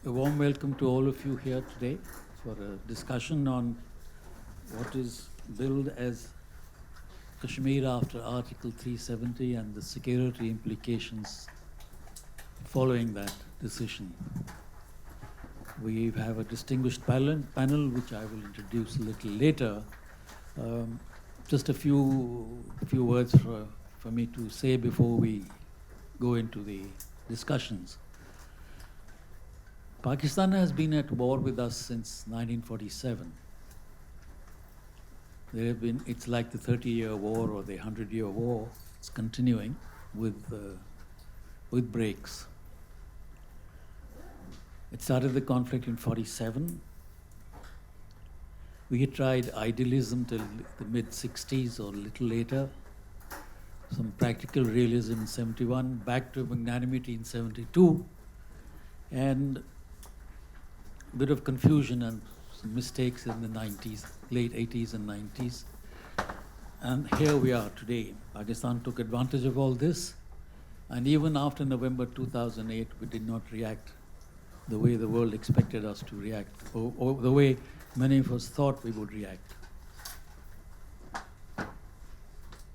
A warm welcome to all of you here today for a discussion on what is billed as Kashmir after Article 370 and the security implications following that decision. We have a distinguished panel which I will introduce a little later. Just a few words for me to say before we go into the discussions. Pakistan has been at war with us since 1947. It's like the 30-year war or the 100-year war. It's continuing with breaks. It started the conflict in 47. We had tried idealism till the mid-60s or a little later, some practical realism in 71, back to magnanimity in 72, and a bit of confusion and some mistakes in the 90s, late 80s and 90s. And here we are today. Pakistan took advantage of all this. And even after November 2008, we did not react the way the world expected us to react, or the way many of us thought we would react.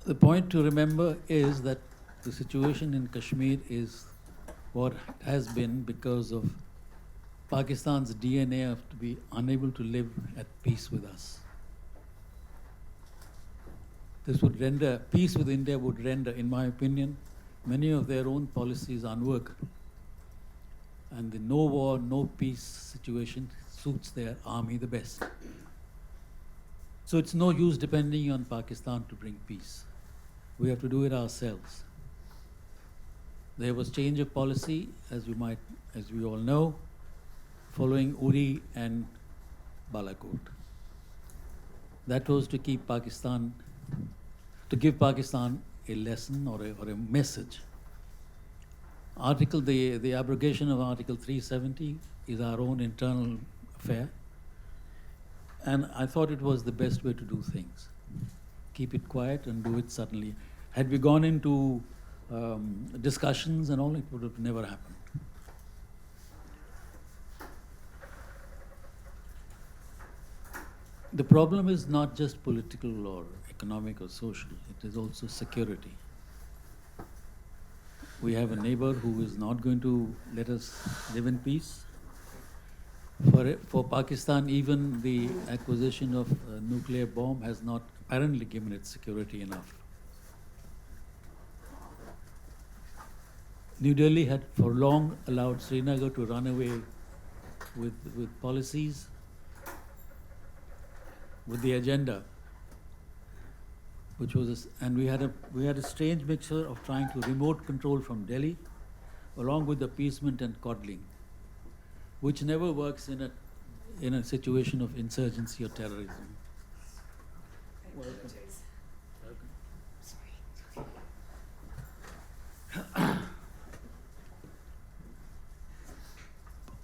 The point to remember is that the situation in Kashmir is what has been because of Pakistan's DNA of to be unable to live at peace with us. This would render, peace with India would render, in my opinion, many of their own policies unworkable. And the no war, no peace situation suits their army the best. So it's no use depending on Pakistan to bring peace. We have to do it ourselves. There was change of policy, as we all know, following Uri and Balakot. That was to keep Pakistan, to give Pakistan a lesson or a message. The abrogation of Article 370 is our own internal affair, and I thought it was the best way to do things. Keep it quiet and do it suddenly. Had we gone into discussions and all, it would have never happened. The problem is not just political or economic or social, it is also security. We have a neighbor who is not going to let us live in peace. For Pakistan, even the acquisition of a nuclear bomb has not apparently given it security enough. New Delhi had for long allowed Srinagar to run away with policies, with the agenda, which was, and we had a strange mixture of trying to remote control from Delhi, along with appeasement and coddling, which never works in a situation of insurgency or terrorism. Welcome.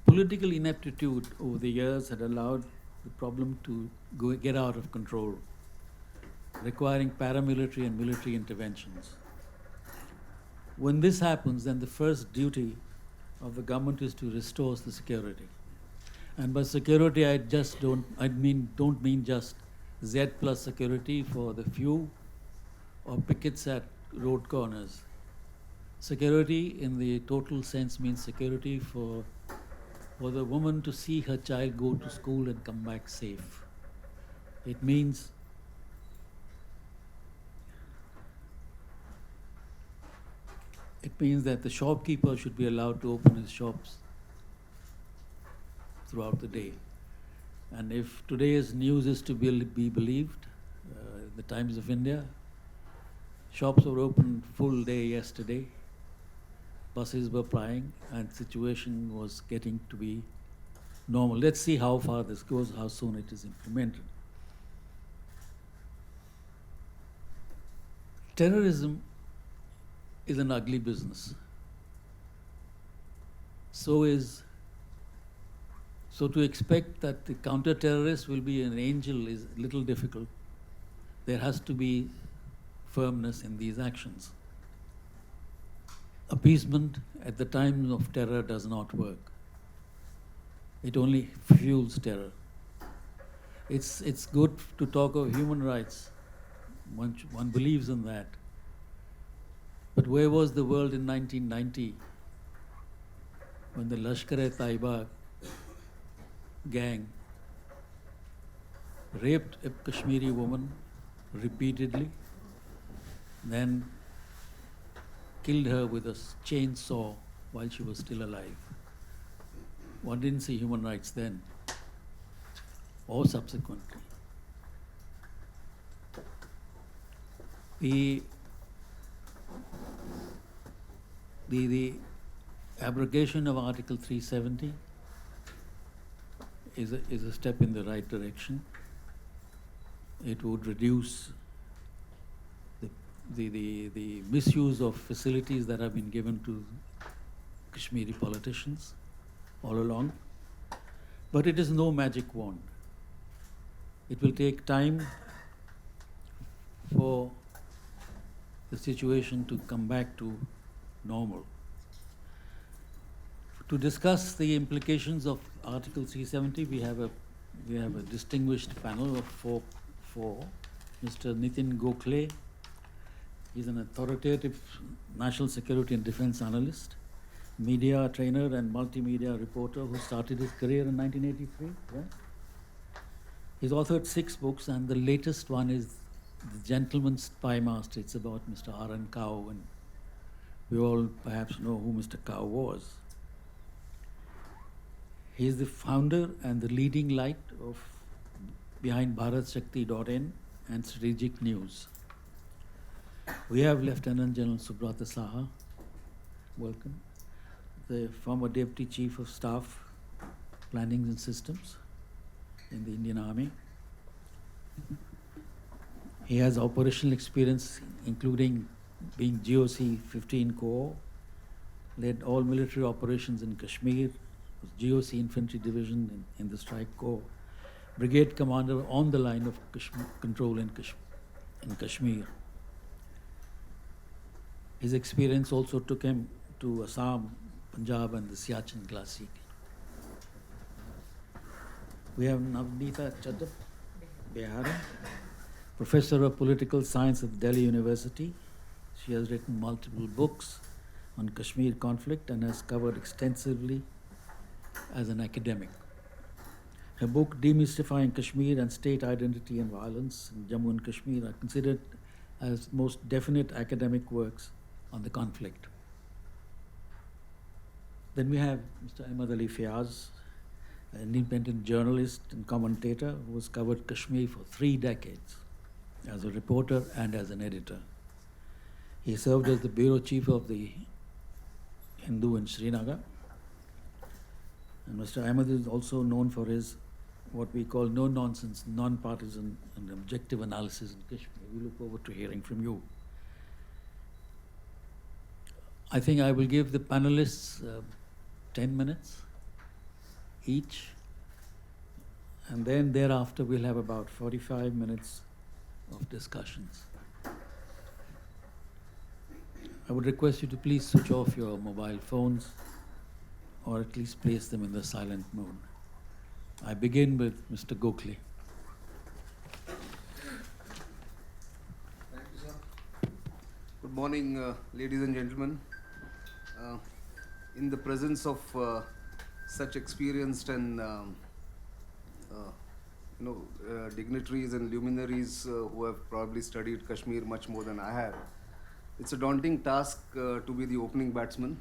Political ineptitude over the years had allowed the problem to get out of control, requiring paramilitary and military interventions. When this happens, then the first duty of the government is to restore the security. And by security, I don't mean just Z plus security for the few or pickets at road corners. Security in the total sense means security for the woman to see her child go to school and come back safe. It means that the shopkeeper should be allowed to open his shops throughout the day. And if today's news is to be believed, the Times of India, shops were open full day yesterday, buses were plying, and situation was getting to be normal. Let's see how far this goes, how soon it is implemented. Terrorism is an ugly business. So to expect that the counter-terrorist will be an angel is a little difficult. There has to be firmness in these actions. Appeasement at the time of terror does not work. It only fuels terror. It's good to talk of human rights. One believes in that. But where was the world in 1990 when the Lashkar-e-Taiba gang raped a Kashmiri woman repeatedly, then killed her with a chainsaw while she was still alive? One didn't see human rights then or subsequently. The abrogation of Article 370 is a step in the right direction. It would reduce the misuse of facilities that have been given to Kashmiri politicians all along. But it is no magic wand. It will take time for the situation to come back to normal. To discuss the implications of Article 370, we have a distinguished panel of four. Mr. Nitin Gokhale, he's an authoritative national security and defense analyst, media trainer and multimedia reporter who started his career in 1983. Right? He's authored 6 books, and the latest one is The Gentleman's Spy Master. It's about Mr. R.N. Kao, and we all perhaps know who Mr. Kao was. He is the founder and the leading light behind BharatShakti.in and Strategic News. We have Lieutenant General Subrata Saha, welcome, the former Deputy Chief of Staff, Planning and Systems in the Indian Army. He has operational experience, including being GOC 15 Corps, led all military operations in Kashmir, was GOC Infantry Division in the Strike Corps, Brigade Commander on the line of control in Kashmir. His experience also took him to Assam, Punjab, and the Siachen Glacier. We have Navnita Chadha, Behera, Professor of Political Science at Delhi University. She has written multiple books on Kashmir conflict and has covered extensively as an academic. Her book, Demystifying Kashmir and State Identity and Violence in Jammu and Kashmir, are considered as most definite academic works on the conflict. Then we have Mr. Ahmed Fayyaz, an independent journalist and commentator who has covered Kashmir for 3 decades as a reporter and as an editor. He served as the bureau chief of the Hindu in Srinagar. And Mr. Ahmed is also known for his what we call no-nonsense, non-partisan and objective analysis in Kashmir. We look forward to hearing from you. I think I will give the panelists 10 minutes each, and then thereafter we'll have about 45 minutes of discussions. I would request you to please switch off your mobile phones or at least place them in the silent mode. I begin with Mr. Gokhale. Thank you, sir. Good morning, ladies and gentlemen. In the presence of such experienced and dignitaries and luminaries who have probably studied Kashmir much more than I have, it's a daunting task to be the opening batsman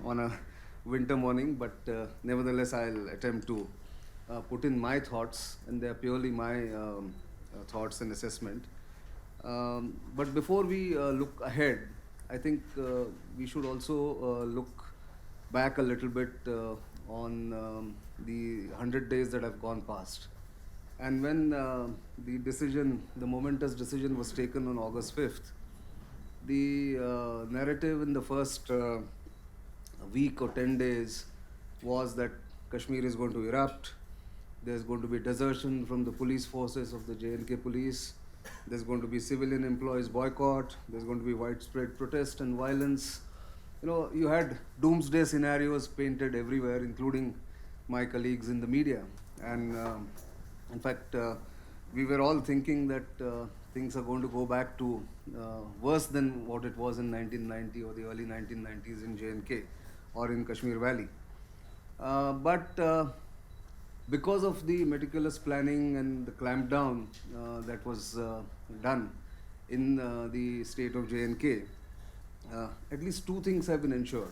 on a winter morning, but nevertheless I'll attempt to put in my thoughts, and they're purely my thoughts and assessment. But before we look ahead, I think we should also look back a little bit on the 100 days that have gone past. And when the momentous decision was taken on August 5th, the narrative in the first week or 10 days was that Kashmir is going to erupt. There's going to be desertion from the police forces of the J&K police. There's going to be civilian employees boycott. There's going to be widespread protest and violence. You had doomsday scenarios painted everywhere, including my colleagues in the media. And in fact, we were all thinking that things are going to go back to worse than what it was in 1990 or the early 1990s in J&K or in Kashmir Valley. But because of the meticulous planning and the clampdown that was done in the state of J&K, at least two things have been ensured.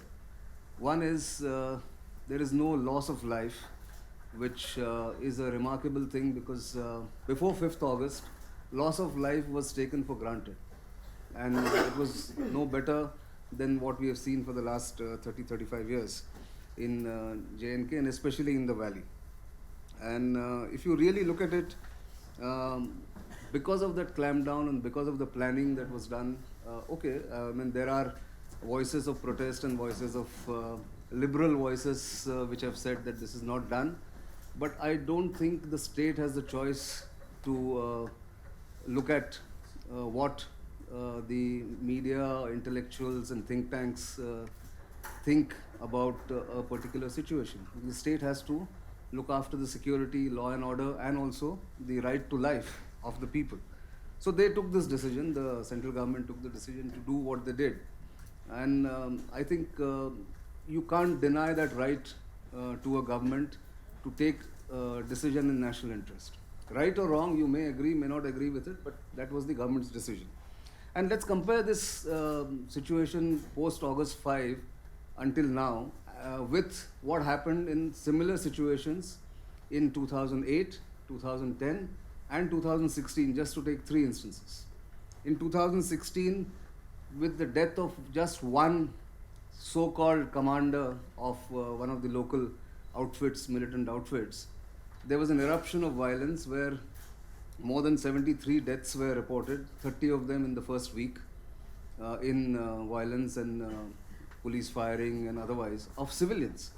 One is there is no loss of life, which is a remarkable thing because before 5th August, loss of life was taken for granted. And it was no better than what we have seen for the last 35 years in J&K and especially in the valley. And if you really look at it, because of that clampdown and because of the planning that was done, I mean, there are voices of protest and voices of liberal voices which have said that this is not done. But I don't think the state has the choice to look at what the media, intellectuals, and think tanks think about a particular situation. The state has to look after the security, law and order, and also the right to life of the people. So they took this decision, the central government took the decision to do what they did. And I think you can't deny that right to a government to take a decision in national interest. Right or wrong, you may agree, may not agree with it, but that was the government's decision. And let's compare this situation post-August 5 until now with what happened in similar situations in 2008, 2010, and 2016, just to take three instances. In 2016, with the death of just one so-called commander of one of the local outfits, militant outfits, there was an eruption of violence where more than 73 deaths were reported, 30 of them in the first week in violence and police firing and otherwise of civilians.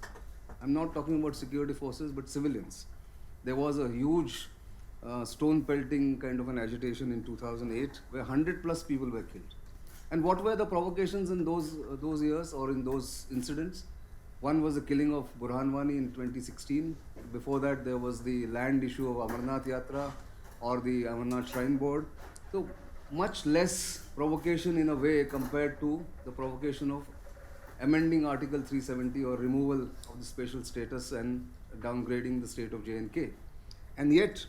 I'm not talking about security forces, but civilians. There was a huge stone pelting kind of an agitation in 2008 where 100 plus people were killed. And what were the provocations in those years or in those incidents? One was the killing of Burhan Wani in 2016. Before that, there was the land issue of Amarnath Yatra or the Amarnath Shrine Board. So much less provocation in a way compared to the provocation of amending Article 370 or removal of the special status and downgrading the state of J&K. And yet,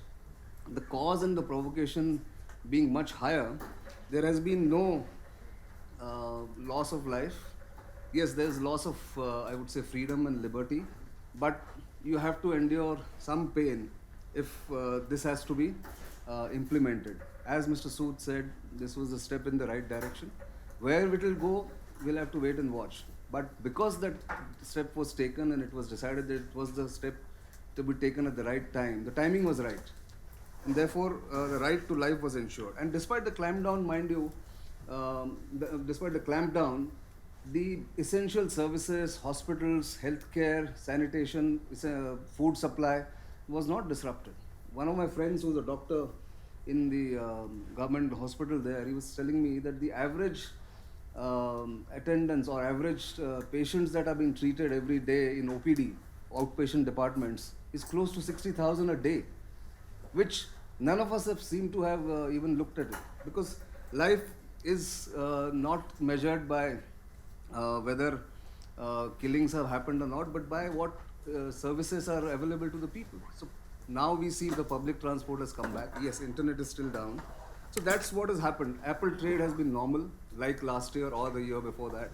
the cause and the provocation being much higher, there has been no loss of life. Yes, there's loss of, I would say, freedom and liberty, but you have to endure some pain if this has to be implemented. As Mr. Sood said, this was a step in the right direction. Where it will go, we'll have to wait and watch. But because that step was taken and it was decided that it was the step to be taken at the right time, the timing was right. And therefore, the right to life was ensured. And despite the clampdown, mind you, despite the clampdown, the essential services, hospitals, healthcare, sanitation, food supply was not disrupted. One of my friends who's a doctor in the government hospital there, he was telling me that the average attendance or average patients that are being treated every day in OPD, outpatient departments, is close to 60,000 a day, which none of us have seemed to have even looked at it. Because life is not measured by whether killings have happened or not, but by what services are available to the people. So now we see the public transport has come back. Yes, internet is still down. So that's what has happened. Apple trade has been normal, like last year or the year before that.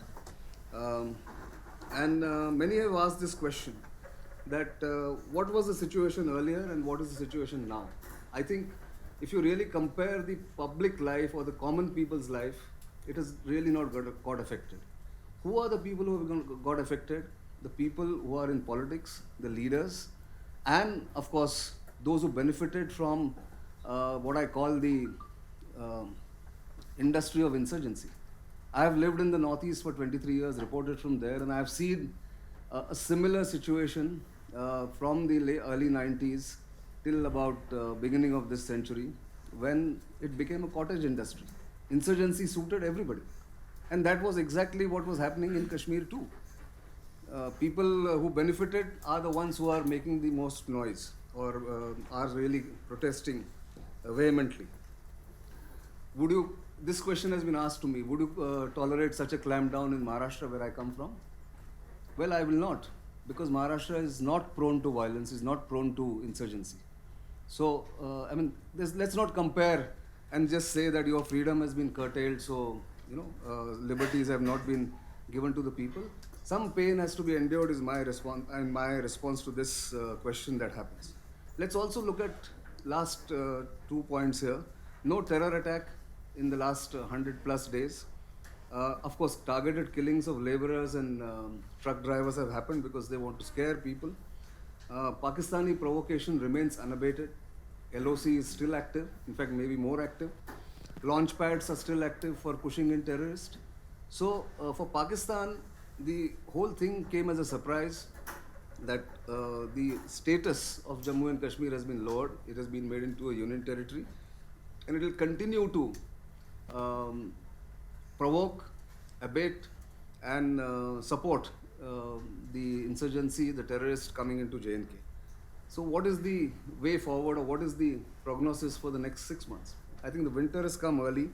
And many have asked this question, that what was the situation earlier and what is the situation now? I think if you really compare the public life or the common people's life, it has really not got affected. Who are the people who have got affected? The people who are in politics, the leaders, and of course those who benefited from what I call the industry of insurgency. I have lived in the Northeast for 23 years, reported from there, and I have seen a similar situation from the early 90s till about beginning of this century, when it became a cottage industry. Insurgency suited everybody. And that was exactly what was happening in Kashmir too. people who benefited are the ones who are making the most noise or are really protesting vehemently. This question has been asked to me, would you tolerate such a clampdown in Maharashtra where I come from? Well, I will not, because Maharashtra is not prone to violence, is not prone to insurgency. So, let's not compare and just say that your freedom has been curtailed, so, liberties have not been given to the people. Some pain has to be endured is my response to this question that happens. Let's also look at last 2 points here. No terror attack in the last 100 plus days. Of course, targeted killings of laborers and truck drivers have happened because they want to scare people. Pakistani provocation remains unabated. LOC is still active, in fact, maybe more active. Launch pads are still active for pushing in terrorists. So, for Pakistan, the whole thing came as a surprise that the status of Jammu and Kashmir has been lowered. It has been made into a union territory. And it will continue to provoke, abate, and support the insurgency, the terrorists coming into J&K. So what is the way forward, or what is the prognosis for the next 6 months? I think the winter has come early.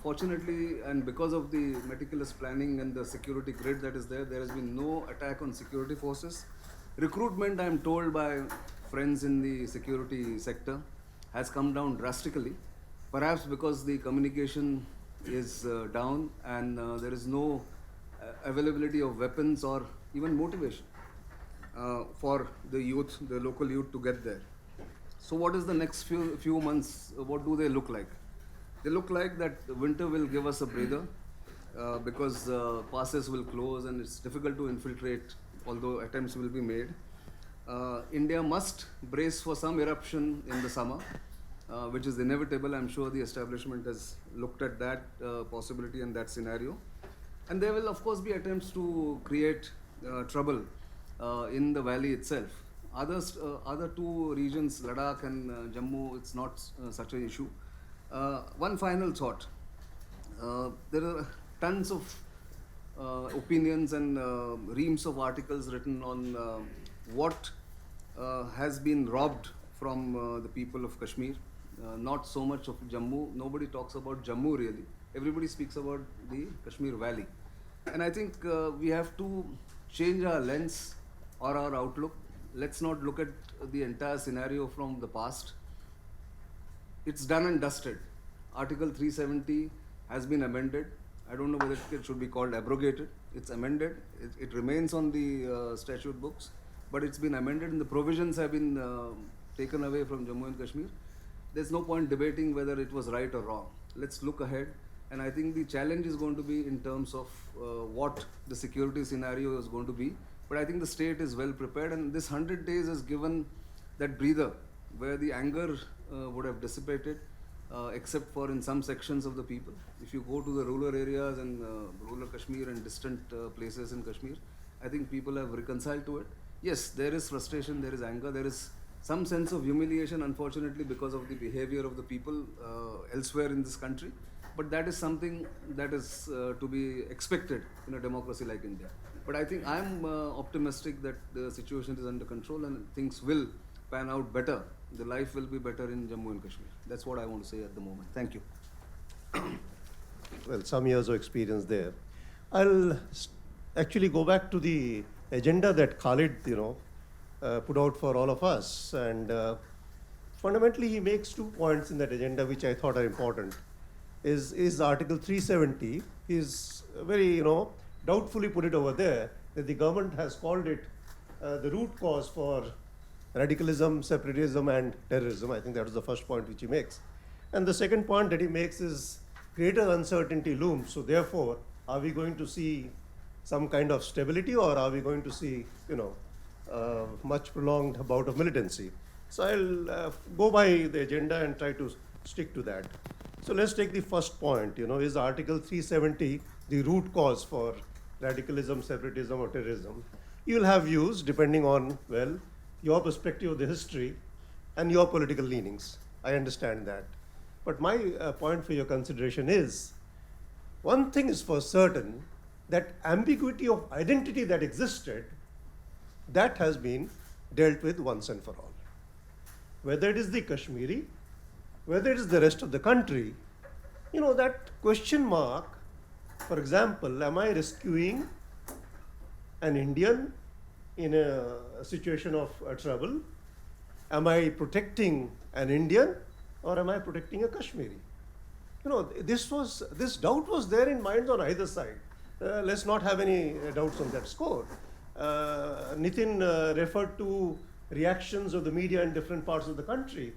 Fortunately, and because of the meticulous planning and the security grid that is there, there has been no attack on security forces. Recruitment, I am told by friends in the security sector, has come down drastically, perhaps because the communication is down and there is no availability of weapons or even motivation for the youth, the local youth, to get there. So what is the next few months, what do they look like? They look like that the winter will give us a breather because passes will close and it's difficult to infiltrate, although attempts will be made. India must brace for some eruption in the summer, which is inevitable. I'm sure the establishment has looked at that possibility and that scenario. And there will, of course, be attempts to create trouble in the valley itself. Other two regions, Ladakh and Jammu, it's not such an issue. One final thought. There are tons of opinions and reams of articles written on what has been robbed from the people of Kashmir. Not so much of Jammu. Nobody talks about Jammu really. Everybody speaks about the Kashmir Valley. And I think we have to change our lens or our outlook. Let's not look at the entire scenario from the past. It's done and dusted. Article 370 has been amended. I don't know whether it should be called abrogated. It's amended. It remains on the statute books, but it's been amended and the provisions have been taken away from Jammu and Kashmir. There's no point debating whether it was right or wrong. Let's look ahead. And I think the challenge is going to be in terms of what the security scenario is going to be. But I think the state is well prepared, and this 100 days has given that breather where the anger would have dissipated, except for in some sections of the people. If you go to the rural areas and rural Kashmir and distant places in Kashmir, I think people have reconciled to it. Yes, there is frustration, there is anger, there is some sense of humiliation, unfortunately, because of the behavior of the people elsewhere in this country. But that is something that is to be expected in a democracy like India. But I think I'm optimistic that the situation is under control and things will pan out better. The life will be better in Jammu and Kashmir. That's what I want to say at the moment. Thank you. Well, some years of experience there. I'll actually go back to the agenda that Khalid, put out for all of us. And fundamentally, he makes 2 points in that agenda which I thought are important. Is Article 370 is very, doubtfully put it over there, that the government has called it the root cause for radicalism, separatism, and terrorism. I think that was the first point which he makes. And the second point that he makes is greater uncertainty looms. So therefore, are we going to see some kind of stability, or are we going to see, much prolonged bout of militancy? So I'll go by the agenda and try to stick to that. So let's take the first point, is Article 370 the root cause for radicalism, separatism, or terrorism? You'll have views depending on, your perspective of the history and your political leanings. I understand that. But my point for your consideration is, one thing is for certain, that ambiguity of identity that existed, that has been dealt with once and for all. Whether it is the Kashmiri, whether it is the rest of the country, that question mark, for example, am I rescuing an Indian in a situation of trouble? Am I protecting an Indian or am I protecting a Kashmiri? This doubt was there in minds on either side. Let's not have any doubts on that score. Nitin referred to reactions of the media in different parts of the country.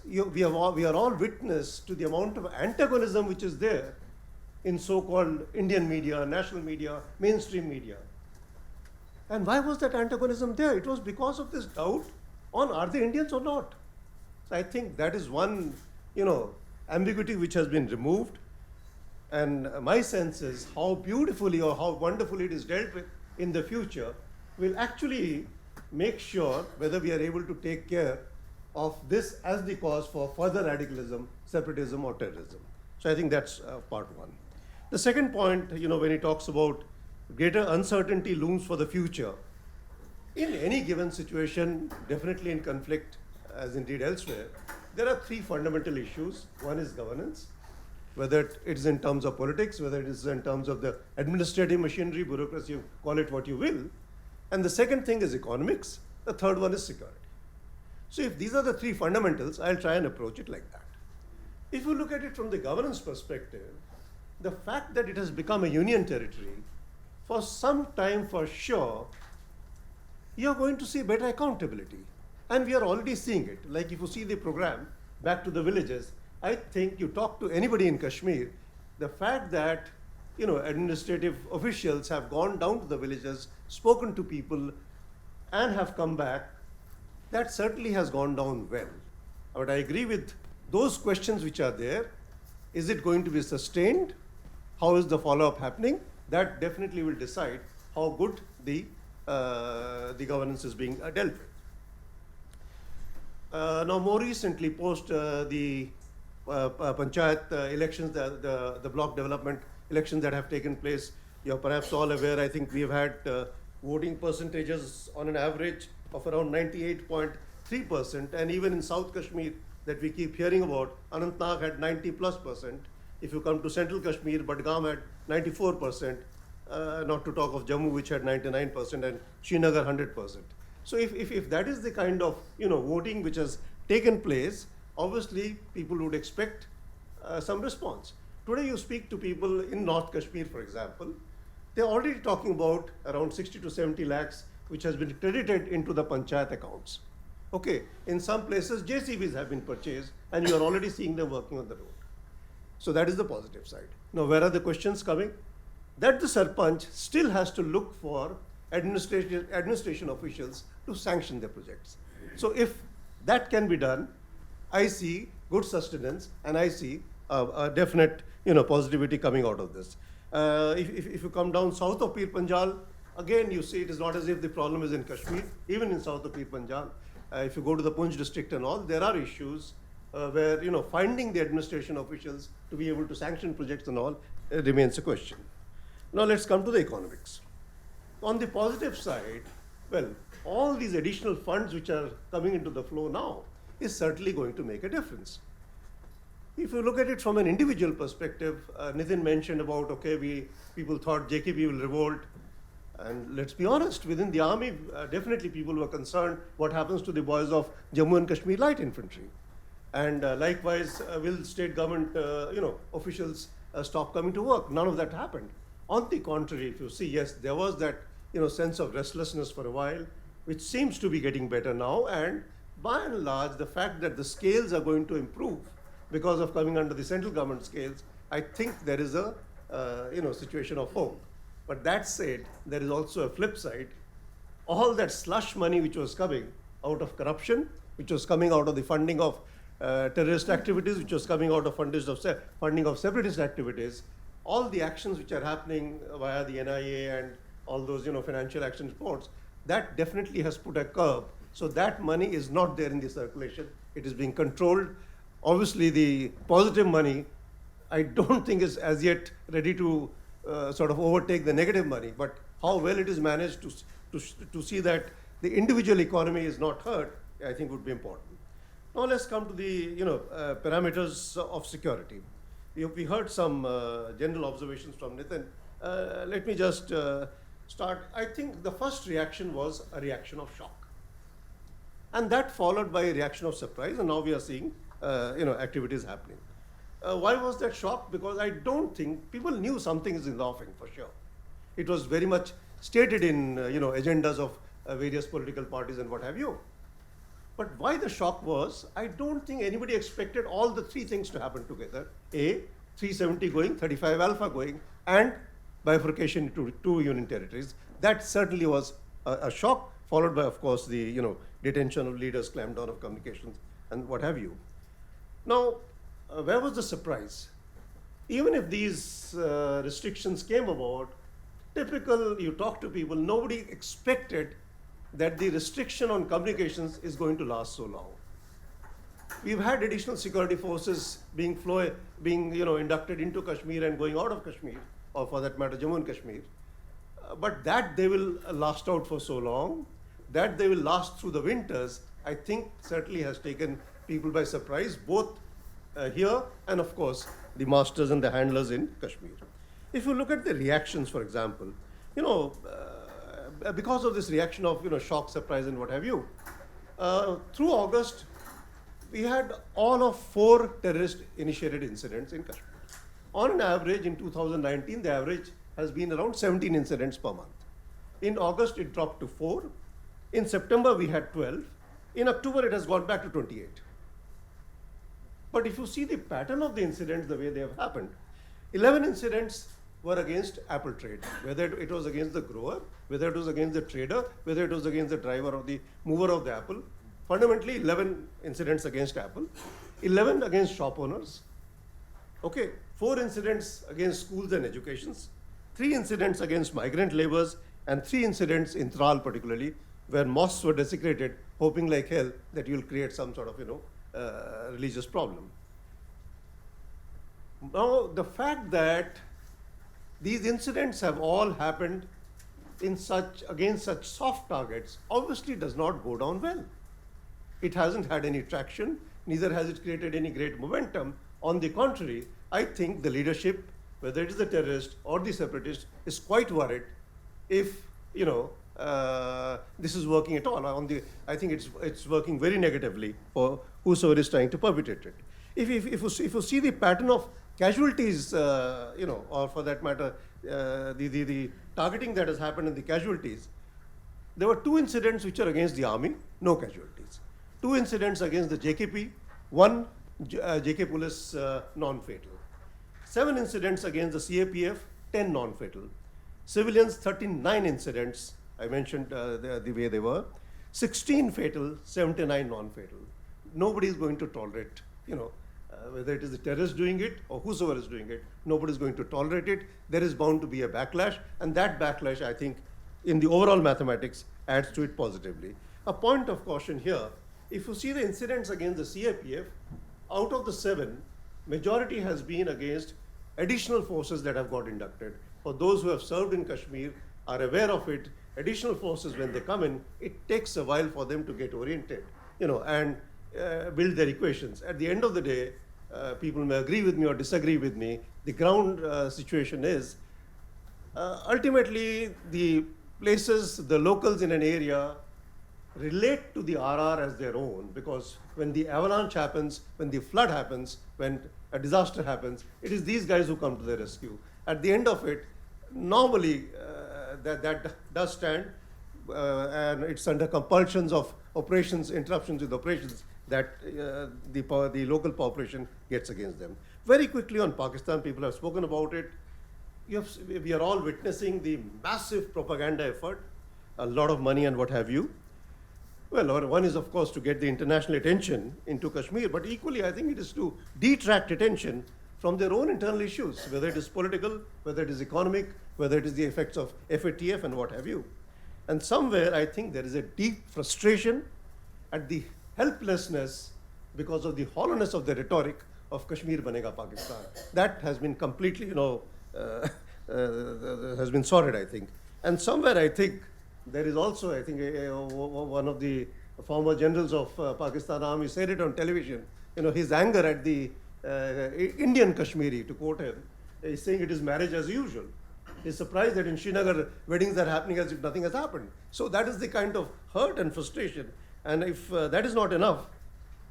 We are all witness to the amount of antagonism which is there in so-called Indian media, national media, mainstream media. And why was that antagonism there? It was because of this doubt on are they Indians or not. So I think that is one, ambiguity which has been removed. And my sense is how beautifully or how wonderfully it is dealt with in the future will actually make sure whether we are able to take care of this as the cause for further radicalism, separatism, or terrorism. So I think that's part one. The second point, when he talks about greater uncertainty looms for the future, in any given situation, definitely in conflict, as indeed elsewhere, there are three fundamental issues. One is governance, whether it is in terms of politics, whether it is in terms of the administrative machinery, bureaucracy, call it what you will. And the second thing is economics. The third one is security. So if these are the three fundamentals, I'll try and approach it like that. If you look at it from the governance perspective, the fact that it has become a union territory, for some time for sure, you're going to see better accountability. And we are already seeing it. Like if you see the program, Back to the Villages, I think you talk to anybody in Kashmir, the fact that administrative officials have gone down to the villages, spoken to people, and have come back, that certainly has gone down well. But I agree with those questions which are there. Is it going to be sustained? How is the follow-up happening? That definitely will decide how good the governance is being dealt with. Now, more recently, post the panchayat elections, the block development elections that have taken place, you're perhaps all aware, I think we've had voting percentages on an average of around 98.3%, and even in South Kashmir that we keep hearing about, Anantnag had 90+%. If you come to Central Kashmir, Budgam had 94%, not to talk of Jammu, which had 99%, and Srinagar 100%. So if that is the kind of voting which has taken place, obviously people would expect some response. Today you speak to people in North Kashmir, for example, they're already talking about around 60 to 70 lakhs which has been credited into the panchayat accounts. Okay, in some places JCBs have been purchased and you are already seeing them working on the road. So that is the positive side. Now where are the questions coming? That the Sarpanch still has to look for administration officials to sanction their projects. So if that can be done, I see good sustenance and I see a definite positivity coming out of this. If you come down south of Pir Panjal, again you see it is not as if the problem is in Kashmir, even in south of Pir Panjal. If you go to the Poonch district and all, there are issues where finding the administration officials to be able to sanction projects and all remains a question. Now let's come to the economics. On the positive side, well, all these additional funds which are coming into the flow now is certainly going to make a difference. If you look at it from an individual perspective, Nitin mentioned about, okay, people thought JKP will revolt. And let's be honest, within the army, definitely people were concerned what happens to the boys of Jammu and Kashmir Light Infantry. And likewise, will state government officials stop coming to work? None of that happened. On the contrary, if you see, yes, there was that sense of restlessness for a while, which seems to be getting better now. And by and large, the fact that the scales are going to improve because of coming under the central government scales, I think there is a situation of hope. But that said, there is also a flip side. All that slush money which was coming out of corruption, which was coming out of the funding of terrorist activities, which was coming out of funding of separatist activities, all the actions which are happening via the NIA and all those financial action reports, that definitely has put a curb. So that money is not there in the circulation. It is being controlled. Obviously, the positive money, I don't think is as yet ready to sort of overtake the negative money, but how well it is managed to see that the individual economy is not hurt, I think would be important. Now let's come to the parameters of security. We heard some general observations from Nitin. Let me just start. I think the first reaction was a reaction of shock, and that followed by a reaction of surprise, and now we are seeing activities happening. Why was that shock? Because I don't think people knew something is in the offing for sure. It was very much stated in agendas of various political parties and what have you. But why the shock was, I don't think anybody expected all the three things to happen together. A, 370 going, 35 alpha going, and bifurcation into two union territories. That certainly was a shock, followed by, of course, the detention of leaders, clampdown of communications, and what have you. Now, where was the surprise? Even if these restrictions came about, typical, you talk to people, nobody expected that the restriction on communications is going to last so long. We've had additional security forces being inducted into Kashmir and going out of Kashmir, or for that matter, Jammu and Kashmir. But that they will last out for so long, that they will last through the winters, I think certainly has taken people by surprise, both here and of course the masters and the handlers in Kashmir. If you look at the reactions, for example, because of this reaction of shock, surprise, and what have you, through August, we had all of 4 terrorist-initiated incidents in Kashmir. On an average, in 2019, the average has been around 17 incidents per month. In August, it dropped to 4. In September, we had 12. In October, it has gone back to 28. But if you see the pattern of the incidents, the way they have happened, 11 incidents were against apple trade, whether it was against the grower, whether it was against the trader, whether it was against the driver or the mover of the apple. Fundamentally, 11 incidents against apple, 11 against shop owners, 4 incidents against schools and educations, 3 incidents against migrant laborers, and 3 incidents in Tral particularly, where mosques were desecrated, hoping like hell that you'll create some sort of religious problem. Now, the fact that these incidents have all happened against such soft targets obviously does not go down well. It hasn't had any traction, neither has it created any great momentum. On the contrary, I think the leadership, whether it is the terrorist or the separatist, is quite worried if this is working at all. I think it's working very negatively for whosoever is trying to perpetrate it. If you see the pattern of casualties, or for that matter, the targeting that has happened in the casualties, there were 2 incidents which are against the army, no casualties. 2 incidents against the JKP, 1 JK police non-fatal. 7 incidents against the CAPF, 10 non-fatal. Civilians, 39 incidents, I mentioned the way they were. 16 fatal, 79 non-fatal. Nobody is going to tolerate, whether it is the terrorists doing it or whosoever is doing it, nobody is going to tolerate it. There is bound to be a backlash, and that backlash, I think, in the overall mathematics, adds to it positively. A point of caution here, if you see the incidents against the CAPF, out of the 7, majority has been against additional forces that have got inducted. For those who have served in Kashmir are aware of it. Additional forces, when they come in, it takes a while for them to get oriented, and build their equations. At the end of the day, people may agree with me or disagree with me. The ground situation is, ultimately, the places, the locals in an area relate to the RR as their own, because when the avalanche happens, when the flood happens, when a disaster happens, it is these guys who come to the rescue. At the end of it, normally that does stand, and it's under compulsions of operations, interruptions with operations, that the local population gets against them. Very quickly on Pakistan, people have spoken about it. We are all witnessing the massive propaganda effort, a lot of money and what have you. Well, one is, of course, to get the international attention into Kashmir, but equally, I think it is to detract attention from their own internal issues, whether it is political, whether it is economic, whether it is the effects of FATF and what have you. And somewhere, I think there is a deep frustration at the helplessness because of the hollowness of the rhetoric of Kashmir Banega Pakistan. That has been completely, has been sorted, I think. And somewhere, I think, there is also, I think, one of the former generals of Pakistan Army said it on television, his anger at the Indian Kashmiri, to quote him, is saying it is marriage as usual. He's surprised that in Srinagar, weddings are happening as if nothing has happened. So that is the kind of hurt and frustration. And if that is not enough,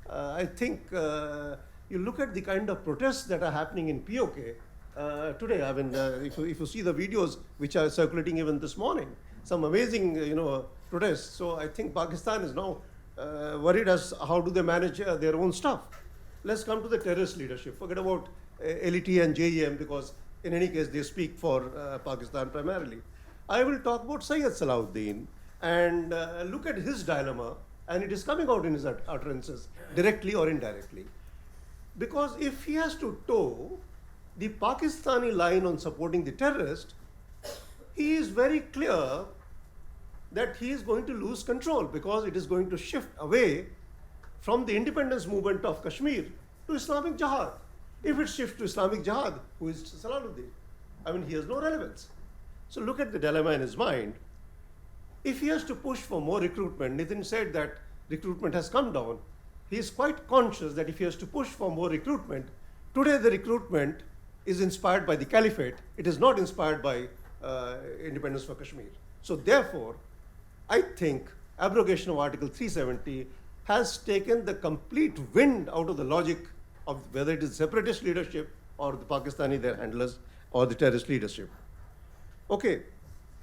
I think you look at the kind of protests that are happening in POK today. I mean, if you see the videos which are circulating even this morning, some amazing, protests. So I think Pakistan is now worried as how do they manage their own stuff. Let's come to the terrorist leadership. Forget about LET and JEM, because in any case they speak for Pakistan primarily. I will talk about Sayyid Salahuddin and look at his dilemma, and it is coming out in his utterances, directly or indirectly. Because if he has to toe the Pakistani line on supporting the terrorist, he is very clear that he is going to lose control, because it is going to shift away from the independence movement of Kashmir to Islamic Jihad. If it shifts to Islamic Jihad, who is Salahuddin? I mean, he has no relevance. So look at the dilemma in his mind. If he has to push for more recruitment, Nitin said that recruitment has come down. He is quite conscious that if he has to push for more recruitment, today the recruitment is inspired by the caliphate. It is not inspired by independence for Kashmir. So therefore, I think abrogation of Article 370 has taken the complete wind out of the logic of whether it is separatist leadership or the Pakistani, their handlers, or the terrorist leadership. Okay,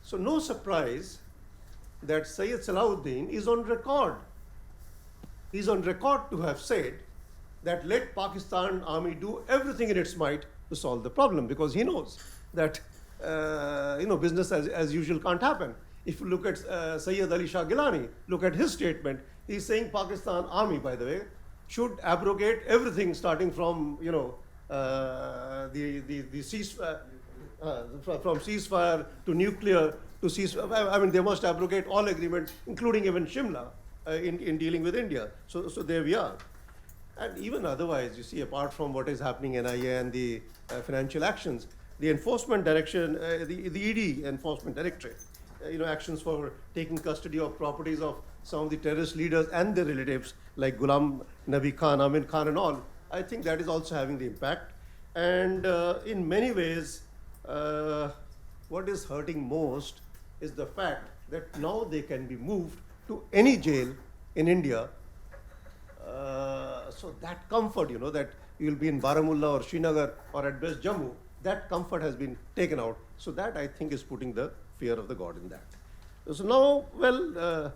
so no surprise that Sayyid Salahuddin is on record. He's on record to have said that let Pakistan army do everything in its might to solve the problem, because he knows that business as usual can't happen. If you look at Sayyid Ali Shah Gilani, look at his statement. He's saying Pakistan army, by the way, should abrogate everything starting from the ceasefire, from ceasefire to nuclear to ceasefire. I mean, they must abrogate all agreements, including even Shimla, in dealing with India. So there we are. And even otherwise, you see, apart from what is happening in NIA and the financial actions, the enforcement direction, the ED enforcement directorate, actions for taking custody of properties of some of the terrorist leaders and their relatives, like Ghulam Nabi Khan, Amin Khan and all, I think that is also having the impact. And in many ways, what is hurting most is the fact that now they can be moved to any jail in India. So that comfort, that you will be in Baramulla or Srinagar or at best Jammu, that comfort has been taken out. So that, I think, is putting the fear of the God in that. So now, well,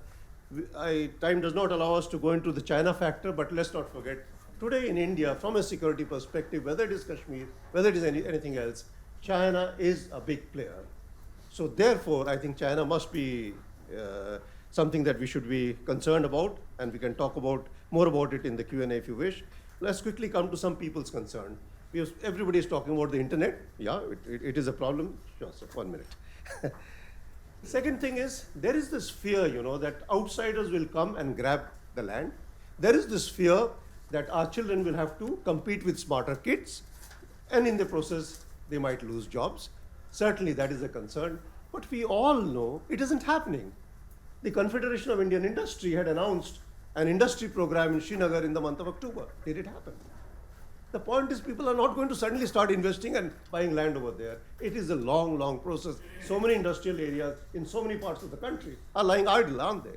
time does not allow us to go into the China factor, but let's not forget, today in India, from a security perspective, whether it is Kashmir, whether it is anything else, China is a big player. So therefore, I think China must be something that we should be concerned about, and we can talk more about it in the Q&A if you wish. Let's quickly come to some people's concern. Everybody is talking about the internet. Yeah, it is a problem. Sure, so 1 minute. Second thing is, there is this fear, that outsiders will come and grab the land. There is this fear that our children will have to compete with smarter kids, and in the process, they might lose jobs. Certainly, that is a concern. But we all know it isn't happening. The Confederation of Indian Industry had announced an industry program in Srinagar in the month of October. Did it happen? The point is, people are not going to suddenly start investing and buying land over there. It is a long, long process. So many industrial areas in so many parts of the country are lying idle, aren't they?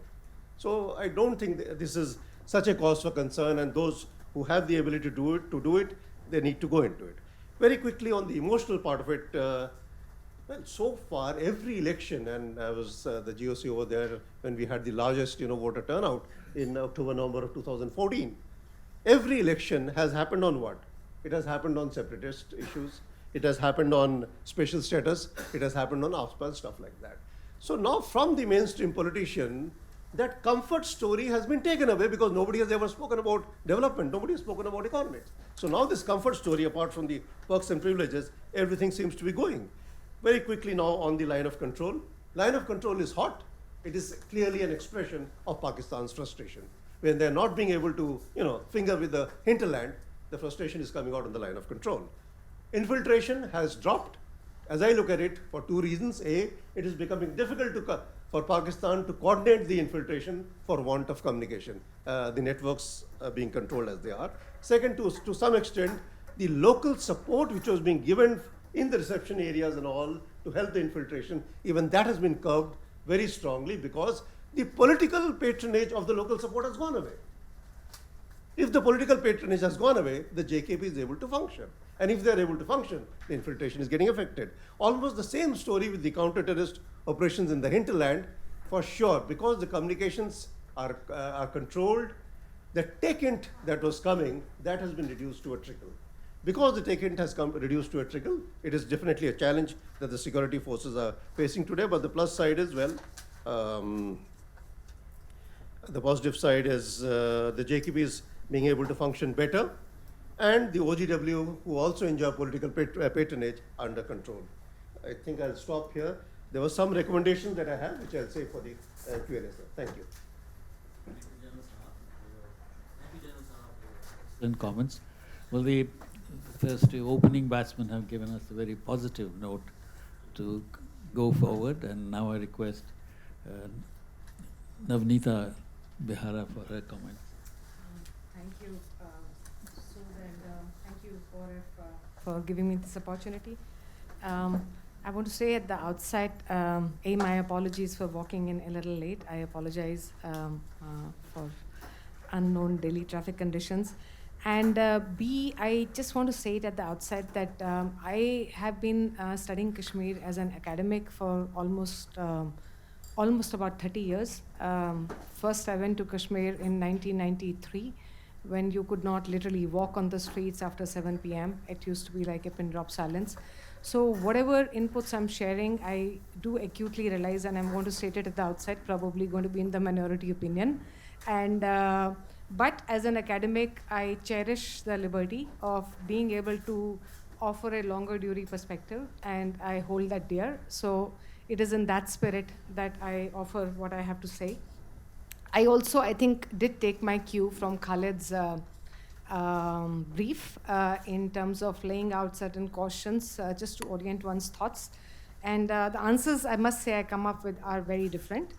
So I don't think this is such a cause for concern, and those who have the ability to do it, they need to go into it. Very quickly on the emotional part of it, well, so far, every election, and I was the GOC over there when we had the largest voter turnout in October, November of 2014. Every election has happened on what? It has happened on separatist issues. It has happened on special status. It has happened on AFSPA, stuff like that. So now from the mainstream politician, that comfort story has been taken away, because nobody has ever spoken about development. Nobody has spoken about economics. So now this comfort story, apart from the perks and privileges, everything seems to be going. Very quickly now on the line of control. Line of control is hot. It is clearly an expression of Pakistan's frustration. When they're not being able to, finger with the hinterland, the frustration is coming out on the line of control. Infiltration has dropped. As I look at it, for two reasons. A, it is becoming difficult for Pakistan to coordinate the infiltration for want of communication, the networks being controlled as they are. Second, to some extent, the local support which was being given in the reception areas and all to help the infiltration, even that has been curbed very strongly because the political patronage of the local support has gone away. If the political patronage has gone away, the JKP is able to function. And if they're able to function, the infiltration is getting affected. Almost the same story with the counter-terrorist operations in the hinterland, for sure, because the communications are controlled. The tech hint that was coming, that has been reduced to a trickle. Because the tech hint has come reduced to a trickle, it is definitely a challenge that the security forces are facing today. But the plus side is, well, the positive side is the JKP is being able to function better, and the OGW, who also enjoy political patronage, under control. I think I'll stop here. There were some recommendations that I have, which I'll say for the Q&A. Thank you. Excellent comments. Well, the first opening batsmen have given us a very positive note to go forward, and now I request Navnita Behera for her comments. Thank you, Sood, and thank you for giving me this opportunity. I want to say at the outset, my apologies for walking in a little late. I apologize for unknown daily traffic conditions. And B, I just want to say it at the outset that I have been studying Kashmir as an academic for almost about 30 years. First, I went to Kashmir in 1993, when you could not literally walk on the streets after 7 p.m. It used to be like a pin drop silence. So whatever inputs I'm sharing, I do acutely realize, and I'm going to state it at the outset, probably going to be in the minority opinion. And but as an academic, I cherish the liberty of being able to offer a longer duty perspective, and I hold that dear. So it is in that spirit that I offer what I have to say. I also, I think, did take my cue from Khalid's brief in terms of laying out certain cautions just to orient one's thoughts. And the answers, I must say, I come up with are very different.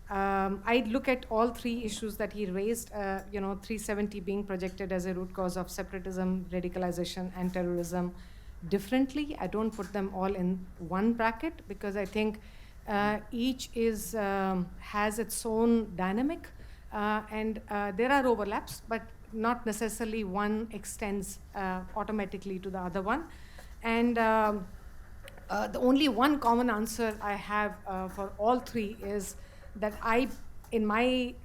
I look at all three issues that he raised, 370 being projected as a root cause of separatism, radicalization, and terrorism differently. I don't put them all in one bracket because I think each is has its own dynamic, and there are overlaps, but not necessarily one extends automatically to the other one. And the only one common answer I have for all three is that I, in my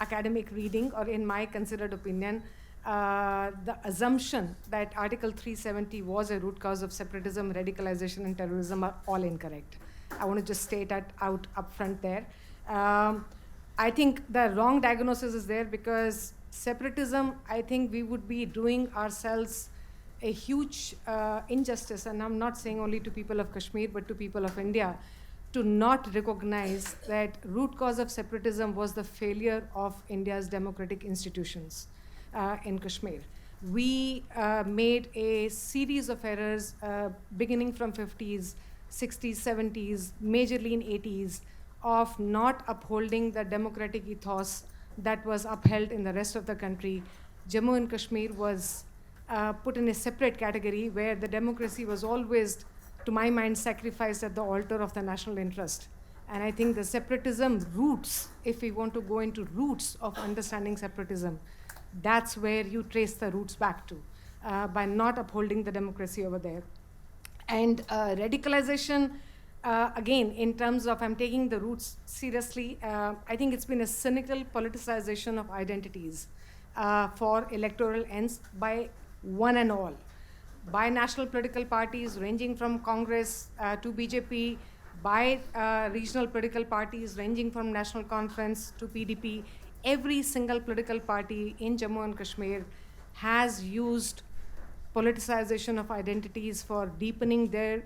academic reading or in my considered opinion, the assumption that Article 370 was a root cause of separatism, radicalization, and terrorism are all incorrect. I want to just state that out up front there. I think the wrong diagnosis is there because separatism, I think we would be doing ourselves a huge injustice, and I'm not saying only to people of Kashmir, but to people of India, to not recognize that root cause of separatism was the failure of India's democratic institutions in Kashmir. We made a series of errors beginning from 50s, 60s, 70s, majorly in 80s, of not upholding the democratic ethos that was upheld in the rest of the country. Jammu and Kashmir was put in a separate category where the democracy was always, to my mind, sacrificed at the altar of the national interest. And I think the separatism roots, if we want to go into roots of understanding separatism, that's where you trace the roots back to, by not upholding the democracy over there. And radicalization, again, in terms of I'm taking the roots seriously, I think it's been a cynical politicization of identities for electoral ends by one and all, by national political parties ranging from Congress to BJP, by regional political parties ranging from National Conference to PDP. Every single political party in Jammu and Kashmir has used politicization of identities for deepening their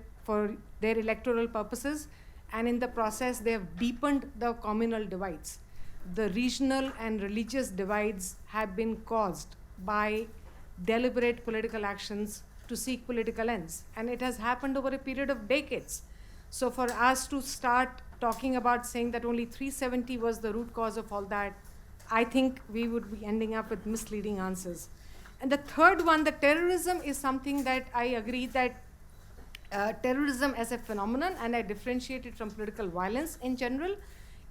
electoral purposes, and in the process they have deepened the communal divides. The regional and religious divides have been caused by deliberate political actions to seek political ends. And it has happened over a period of decades. So for us to start talking about saying that only 370 was the root cause of all that, I think we would be ending up with misleading answers. And the third one, the terrorism, is something that I agree that terrorism as a phenomenon, and I differentiate it from political violence in general,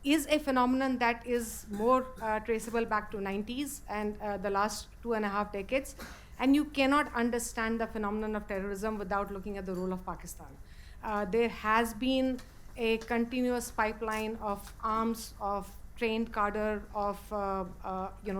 is a phenomenon that is more traceable back to 90s and the last 2.5 decades. And you cannot understand the phenomenon of terrorism without looking at the role of Pakistan. There has been a continuous pipeline of arms, of trained cadre, of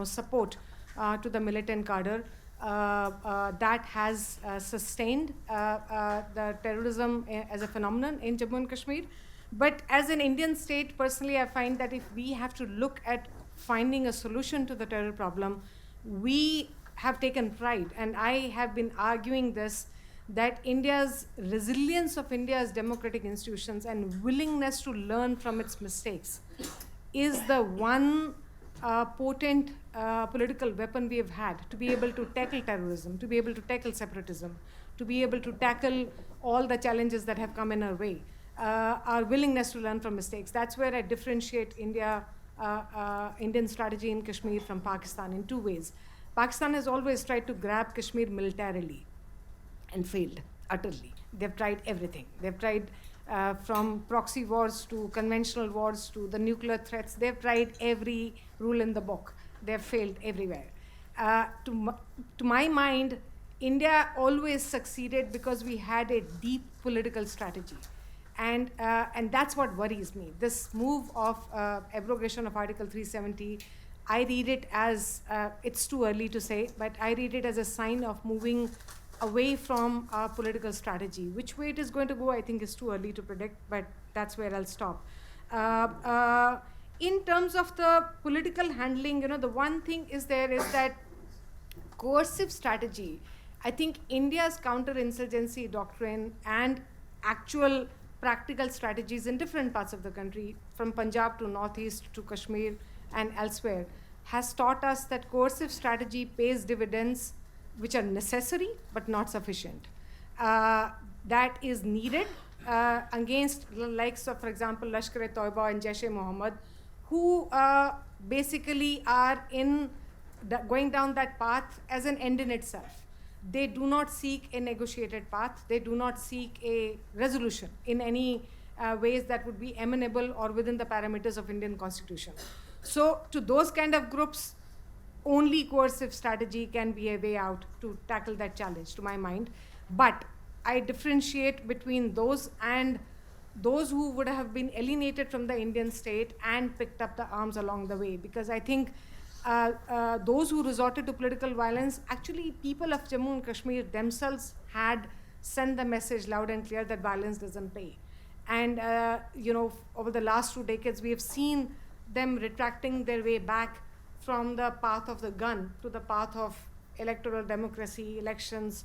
support to the militant cadre that has sustained the terrorism as a phenomenon in Jammu and Kashmir. But as an Indian state, personally, I find that if we have to look at finding a solution to the terror problem, we have taken pride, and I have been arguing this, that India's resilience of India's democratic institutions and willingness to learn from its mistakes is the one potent political weapon we have had to be able to tackle terrorism, to be able to tackle separatism, to be able to tackle all the challenges that have come in our way. Our willingness to learn from mistakes. That's where I differentiate Indian strategy in Kashmir from Pakistan in two ways. Pakistan has always tried to grab Kashmir militarily and failed utterly. They've tried everything. They've tried from proxy wars to conventional wars to the nuclear threats. They've tried every rule in the book. They've failed everywhere. To my mind, India always succeeded because we had a deep political strategy. And that's what worries me. This move of abrogation of Article 370, I read it as, it's too early to say, but I read it as a sign of moving away from our political strategy. Which way it is going to go, I think is too early to predict, but that's where I'll stop. In terms of the political handling, the one thing is that coercive strategy. I think India's counterinsurgency doctrine and actual practical strategies in different parts of the country, from Punjab to Northeast to Kashmir and elsewhere, has taught us that coercive strategy pays dividends which are necessary but not sufficient. That is needed against the likes of, for example, Lashkar-e-Toiba and Jaish-e-Mohammed, who basically are going down that path as an end in itself. They do not seek a negotiated path. They do not seek a resolution in any ways that would be amenable or within the parameters of Indian Constitution. So to those kind of groups, only coercive strategy can be a way out to tackle that challenge, to my mind. But I differentiate between those and those who would have been alienated from the Indian state and picked up the arms along the way. Because I think those who resorted to political violence, actually people of Jammu and Kashmir themselves had sent the message loud and clear that violence doesn't pay. And over the last 2 decades, we have seen them retracting their way back from the path of the gun to the path of electoral democracy, elections,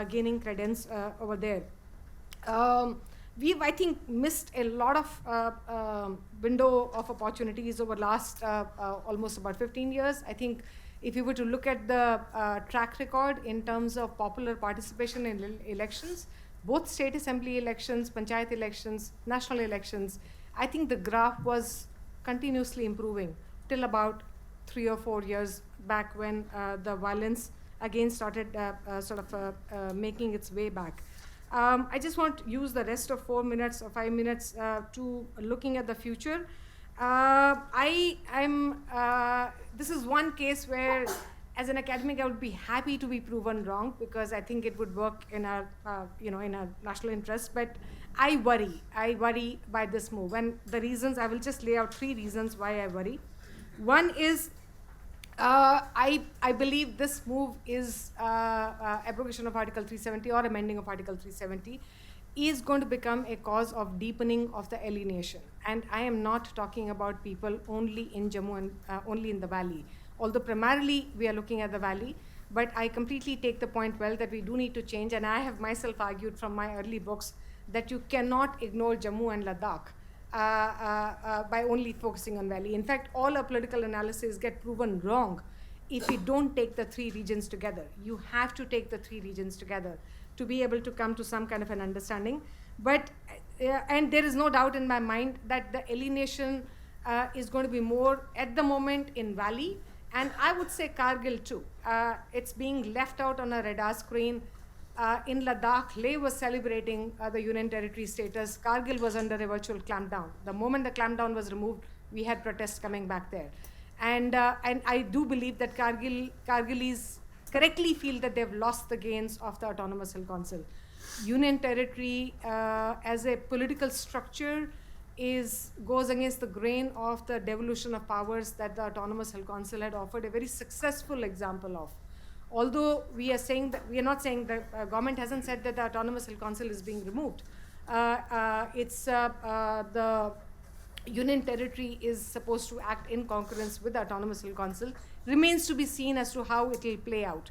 gaining credence over there. We've, I think, missed a lot of window of opportunities over last almost about 15 years. I think if you were to look at the track record in terms of popular participation in elections, both state assembly elections, panchayat elections, national elections, I think the graph was continuously improving till about 3 or 4 years back when the violence again started making its way back. I just want to use the rest of 4 minutes or 5 minutes to looking at the future. This is one case where, as an academic, I would be happy to be proven wrong because I think it would work in our, in our national interest. But I worry by this move, and the reasons I will just lay out 3 reasons why I worry. One is I believe this move is abrogation of Article 370 or amending of Article 370 is going to become a cause of deepening of the alienation. And I am not talking about people only in Jammu and only in the valley, although primarily we are looking at the valley. But I completely take the point well that we do need to change, and I have myself argued from my early books that you cannot ignore Jammu and Ladakh by only focusing on valley. In fact, all our political analysis get proven wrong if we don't take the three regions together. You have to take the three regions together to be able to come to some kind of an understanding. But, and there is no doubt in my mind that the alienation is going to be more at the moment in Valley, and I would say Kargil too. It's being left out on a radar screen. In Ladakh, Leh was celebrating the Union Territory status. Kargil was under a virtual clampdown. The moment the clampdown was removed, we had protests coming back there. And I do believe that Kargilis correctly feel that they've lost the gains of the Autonomous Hill Council. Union Territory as a political structure goes against the grain of the devolution of powers that the Autonomous Hill Council had offered a very successful example of. Although we are saying that, we are not saying the government hasn't said that the Autonomous Hill Council is being removed. The Union Territory is supposed to act in concurrence with the Autonomous Hill Council. Remains to be seen as to how it will play out.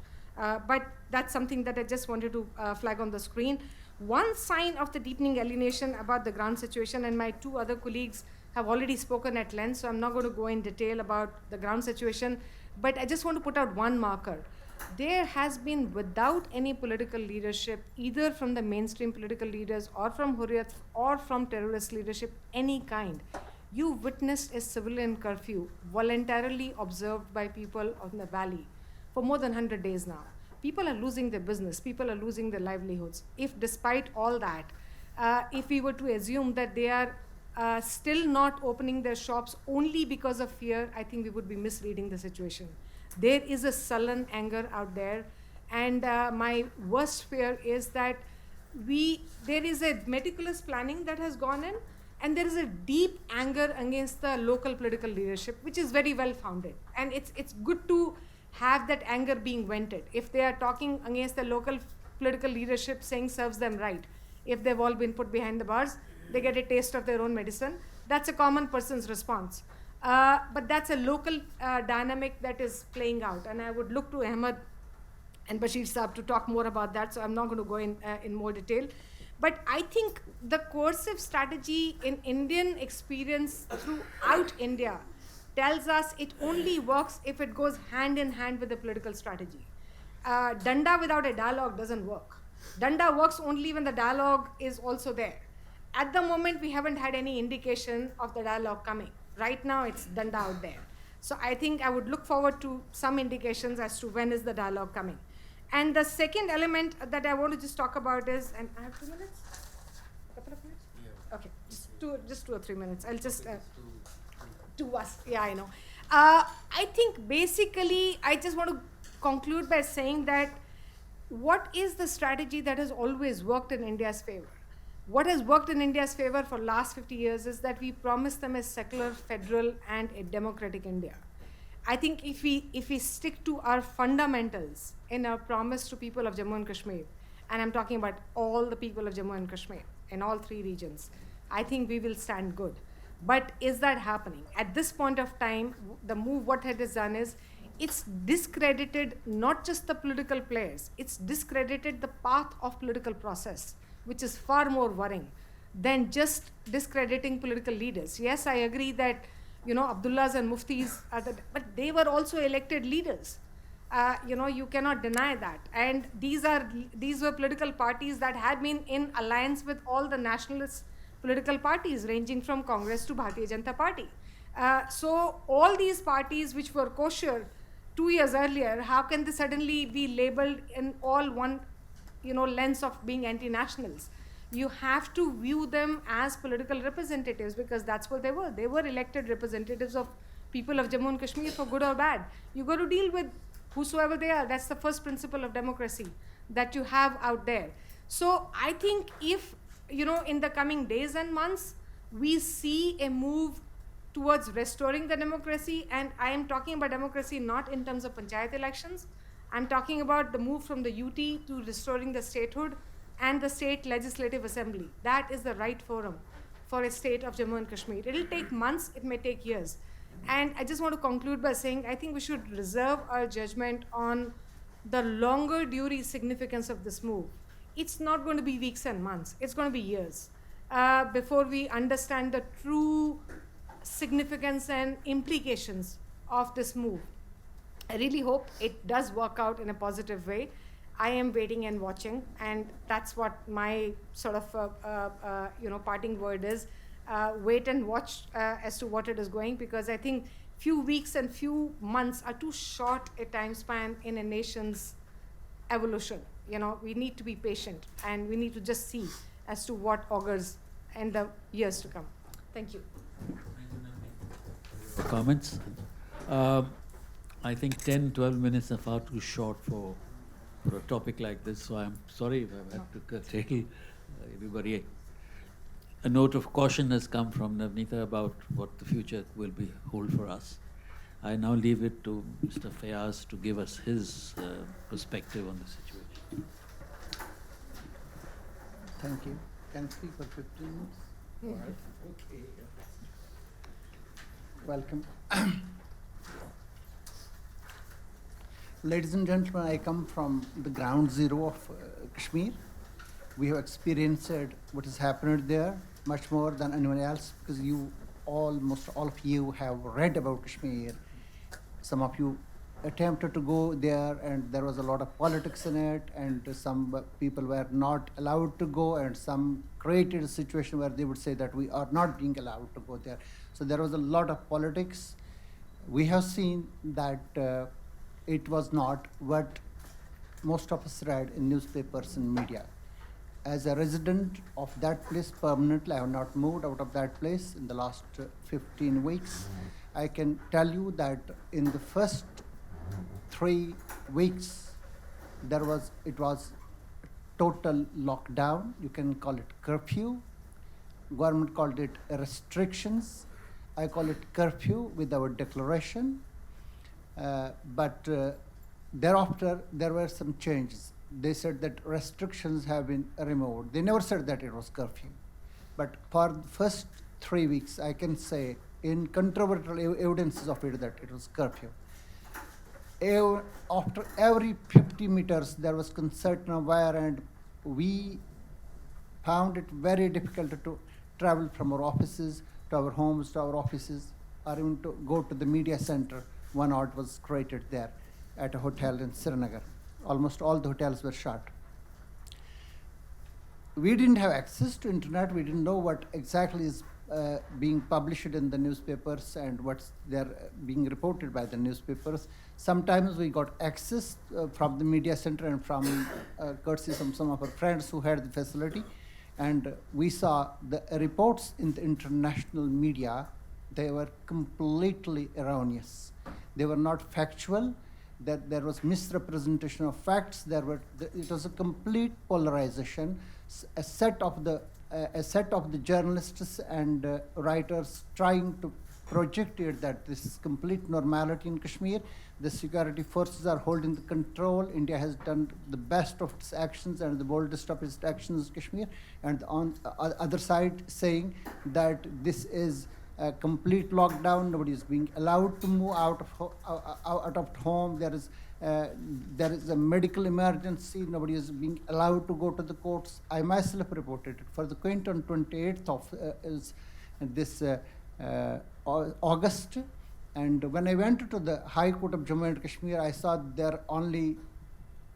But that's something that I just wanted to flag on the screen. One sign of the deepening alienation about the ground situation, and my two other colleagues have already spoken at length, so I'm not going to go in detail about the ground situation, but I just want to put out one marker. There has been, without any political leadership, either from the mainstream political leaders or from Hurriyat or from terrorist leadership, any kind, you witnessed a civilian curfew voluntarily observed by people of the valley for more than 100 days now. People are losing their business, people are losing their livelihoods. If despite all that, if we were to assume that they are still not opening their shops only because of fear, I think we would be misreading the situation. There is a sullen anger out there, and my worst fear is that there is a meticulous planning that has gone in, and there is a deep anger against the local political leadership, which is very well founded. And it's good to have that anger being vented. If they are talking against the local political leadership, saying serves them right, if they've all been put behind the bars, they get a taste of their own medicine. That's a common person's response. But that's a local dynamic that is playing out. And I would look to Ahmed and Bashir Saab to talk more about that, so I'm not going to go in more detail. But I think the coercive strategy in Indian experience throughout India tells us it only works if it goes hand in hand with the political strategy. Danda without a dialogue doesn't work. Danda works only when the dialogue is also there. At the moment, we haven't had any indication of the dialogue coming. Right now, it's Danda out there. So I think I would look forward to some indications as to when is the dialogue coming. And the second element that I want to just talk about is, and I have 2 minutes? A couple of minutes? Yeah. Okay, just 2 or 3 minutes. I'll just, to us, yeah, I know. I think basically, I just want to conclude by saying that what is the strategy that has always worked in India's favor? What has worked in India's favor for last 50 years is that we promised them a secular, federal, and a democratic India. I think if we stick to our fundamentals in our promise to people of Jammu and Kashmir, and I'm talking about all the people of Jammu and Kashmir in all three regions, I think we will stand good. But is that happening? At this point of time, the move what it has done is, it's discredited not just the political players, it's discredited the path of political process, which is far more worrying than just discrediting political leaders. Yes, I agree that, Abdullahs and Muftis, but they were also elected leaders. You cannot deny that. And these were political parties that had been in alliance with all the nationalist political parties, ranging from Congress to Bharatiya Janata Party. So all these parties which were kosher 2 years earlier, how can they suddenly be labeled in all one lens of being anti-nationals? You have to view them as political representatives, because that's what they were. They were elected representatives of people of Jammu and Kashmir, for good or bad. You got to deal with whosoever they are. That's the first principle of democracy that you have out there. So I think if, in the coming days and months, we see a move towards restoring the democracy, and I am talking about democracy not in terms of panchayat elections, I'm talking about the move from the UT to restoring the statehood and the state legislative assembly. That is the right forum for a state of Jammu and Kashmir. It'll take months, it may take years. And I just want to conclude by saying, I think we should reserve our judgment on the longer duty significance of this move. It's not going to be weeks and months, it's going to be years before we understand the true significance and implications of this move. I really hope it does work out in a positive way. I am waiting and watching, and that's what my sort of parting word is. Wait and watch as to what it is going, because I think few weeks and few months are too short a time span in a nation's evolution. We need to be patient, and we need to just see as to what augurs in the years to come. Thank you. Comments? I think 10, 12 minutes are far too short for a topic like this, so I'm sorry if I've had to curtail everybody. A note of caution has come from Navnita about what the future will hold for us. I now leave it to Mr. Fayyaz to give us his perspective on the situation. Thank you. Can I speak for 15 minutes? Yeah. All right. Okay. Welcome. Ladies and gentlemen, I come from the ground zero of Kashmir. We have experienced what has happened there much more than anyone else, because almost all of you have read about Kashmir. Some of you attempted to go there, and there was a lot of politics in it, and some people were not allowed to go, and some created a situation where they would say that we are not being allowed to go there. So there was a lot of politics. We have seen that it was not what most of us read in newspapers and media. As a resident of that place permanently, I have not moved out of that place in the last 15 weeks. I can tell you that in the first 3 weeks, it was total lockdown. You can call it curfew. Government called it restrictions. I call it curfew with our declaration. But thereafter, there were some changes. They said that restrictions have been removed. They never said that it was curfew. But for the first 3 weeks, I can say incontrovertible evidences of it that it was curfew. After every 50 meters, there was concertina wire, and we found it very difficult to travel from our offices to our homes to our offices, or even to go to the media center. One odd was created there at a hotel in Srinagar. Almost all the hotels were shut. We didn't have access to internet. We didn't know what exactly is being published in the newspapers and what's there being reported by the newspapers. Sometimes we got access from the media center and from courtesy from some of our friends who had the facility. And we saw the reports in the international media. They were completely erroneous. They were not factual. That there was misrepresentation of facts. It was a complete polarization. A set of the journalists and writers trying to project it that this is complete normality in Kashmir. The security forces are holding the control. India has done the best of its actions and the boldest of its actions in Kashmir. And on the other side, saying that this is a complete lockdown. Nobody is being allowed to move out of home. There is a medical emergency. Nobody is being allowed to go to the courts. I myself reported it for the Quint on 28th of this August. And when I went to the High Court of Jammu and Kashmir, I saw there are only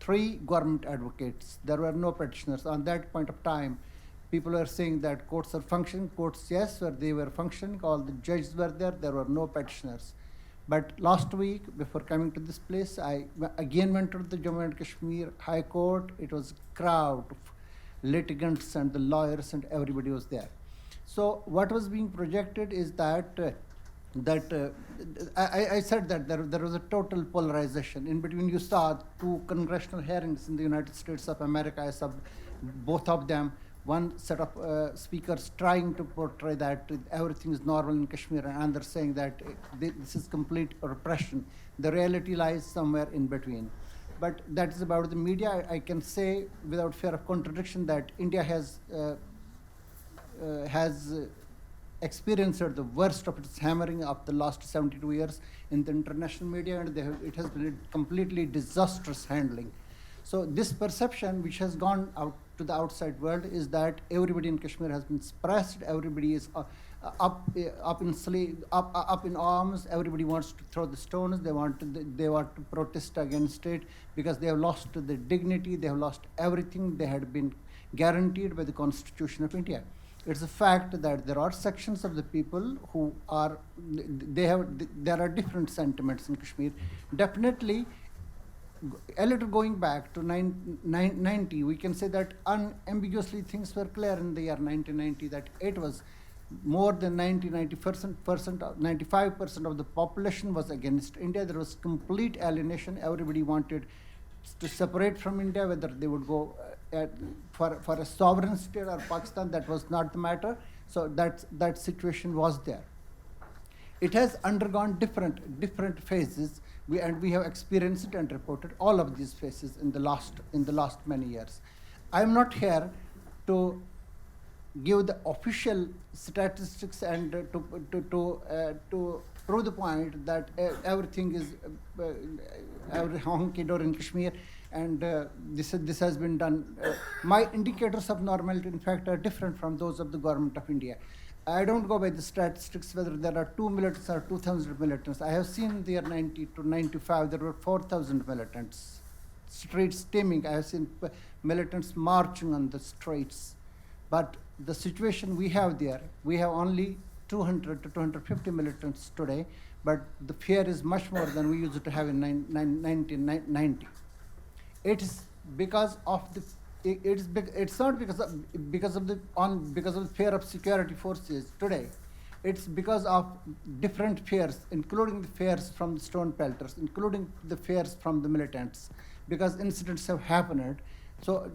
3 government advocates. There were no petitioners. On that point of time, people were saying that courts are functioning. Courts, yes, they were functioning. All the judges were there. There were no petitioners. But last week, before coming to this place, I again went to the Jammu and Kashmir High Court. It was a crowd of litigants and the lawyers, and everybody was there. So what was being projected is that I said that there was a total polarization. In between, you saw 2 congressional hearings in the United States of America. I saw both of them. One set of speakers trying to portray that everything is normal in Kashmir, and others saying that this is complete repression. The reality lies somewhere in between. But that is about the media. I can say without fear of contradiction that India has experienced the worst of its hammering of the last 72 years in the international media, and it has been a completely disastrous handling. So this perception, which has gone out to the outside world, is that everybody in Kashmir has been suppressed, everybody is up in arms. Everybody wants to throw the stones. They want to protest against it because they have lost the dignity. They have lost everything they had been guaranteed by the Constitution of India. It's a fact that there are sections of the people who are there are different sentiments in Kashmir. Definitely, a little going back to 1990, we can say that unambiguously things were clear in the year 1990 that it was more than 95% of the population was against India. There was complete alienation. Everybody wanted to separate from India, whether they would go for a sovereign state or Pakistan. That was not the matter. So that situation was there. It has undergone different phases, and we have experienced it and reported all of these phases in the last many years. I am not here to give the official statistics and to prove the point that everything is every honky door in Kashmir, and this has been done. My indicators of normality, in fact, are different from those of the government of India. I don't go by the statistics whether there are 2 militants or 2,000 militants. I have seen in the year 90 to 95 there were 4,000 militants, streets teeming. I have seen militants marching on the streets. But the situation we have there, we have only 200 to 250 militants today, but the fear is much more than we used to have in 1990. It is because of the it's not because of the fear of security forces today. It's because of different fears, including the fears from the stone pelters, including the fears from the militants, because incidents have happened. So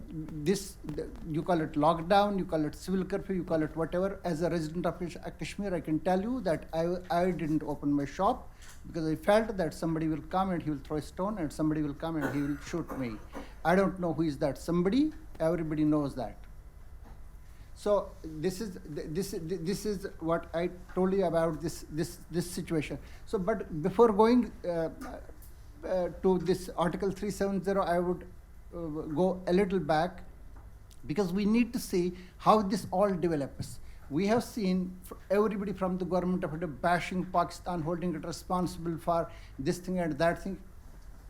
you call it lockdown, you call it civil curfew, you call it whatever. As a resident of Kashmir, I can tell you that I didn't open my shop because I felt that somebody will come and he will throw a stone, and somebody will come and he will shoot me. I don't know who is that somebody. Everybody knows that. So this is what I told you about this situation. So, but before going to this Article 370, I would go a little back, because we need to see how this all develops. We have seen everybody from the government of India bashing Pakistan, holding it responsible for this thing and that thing.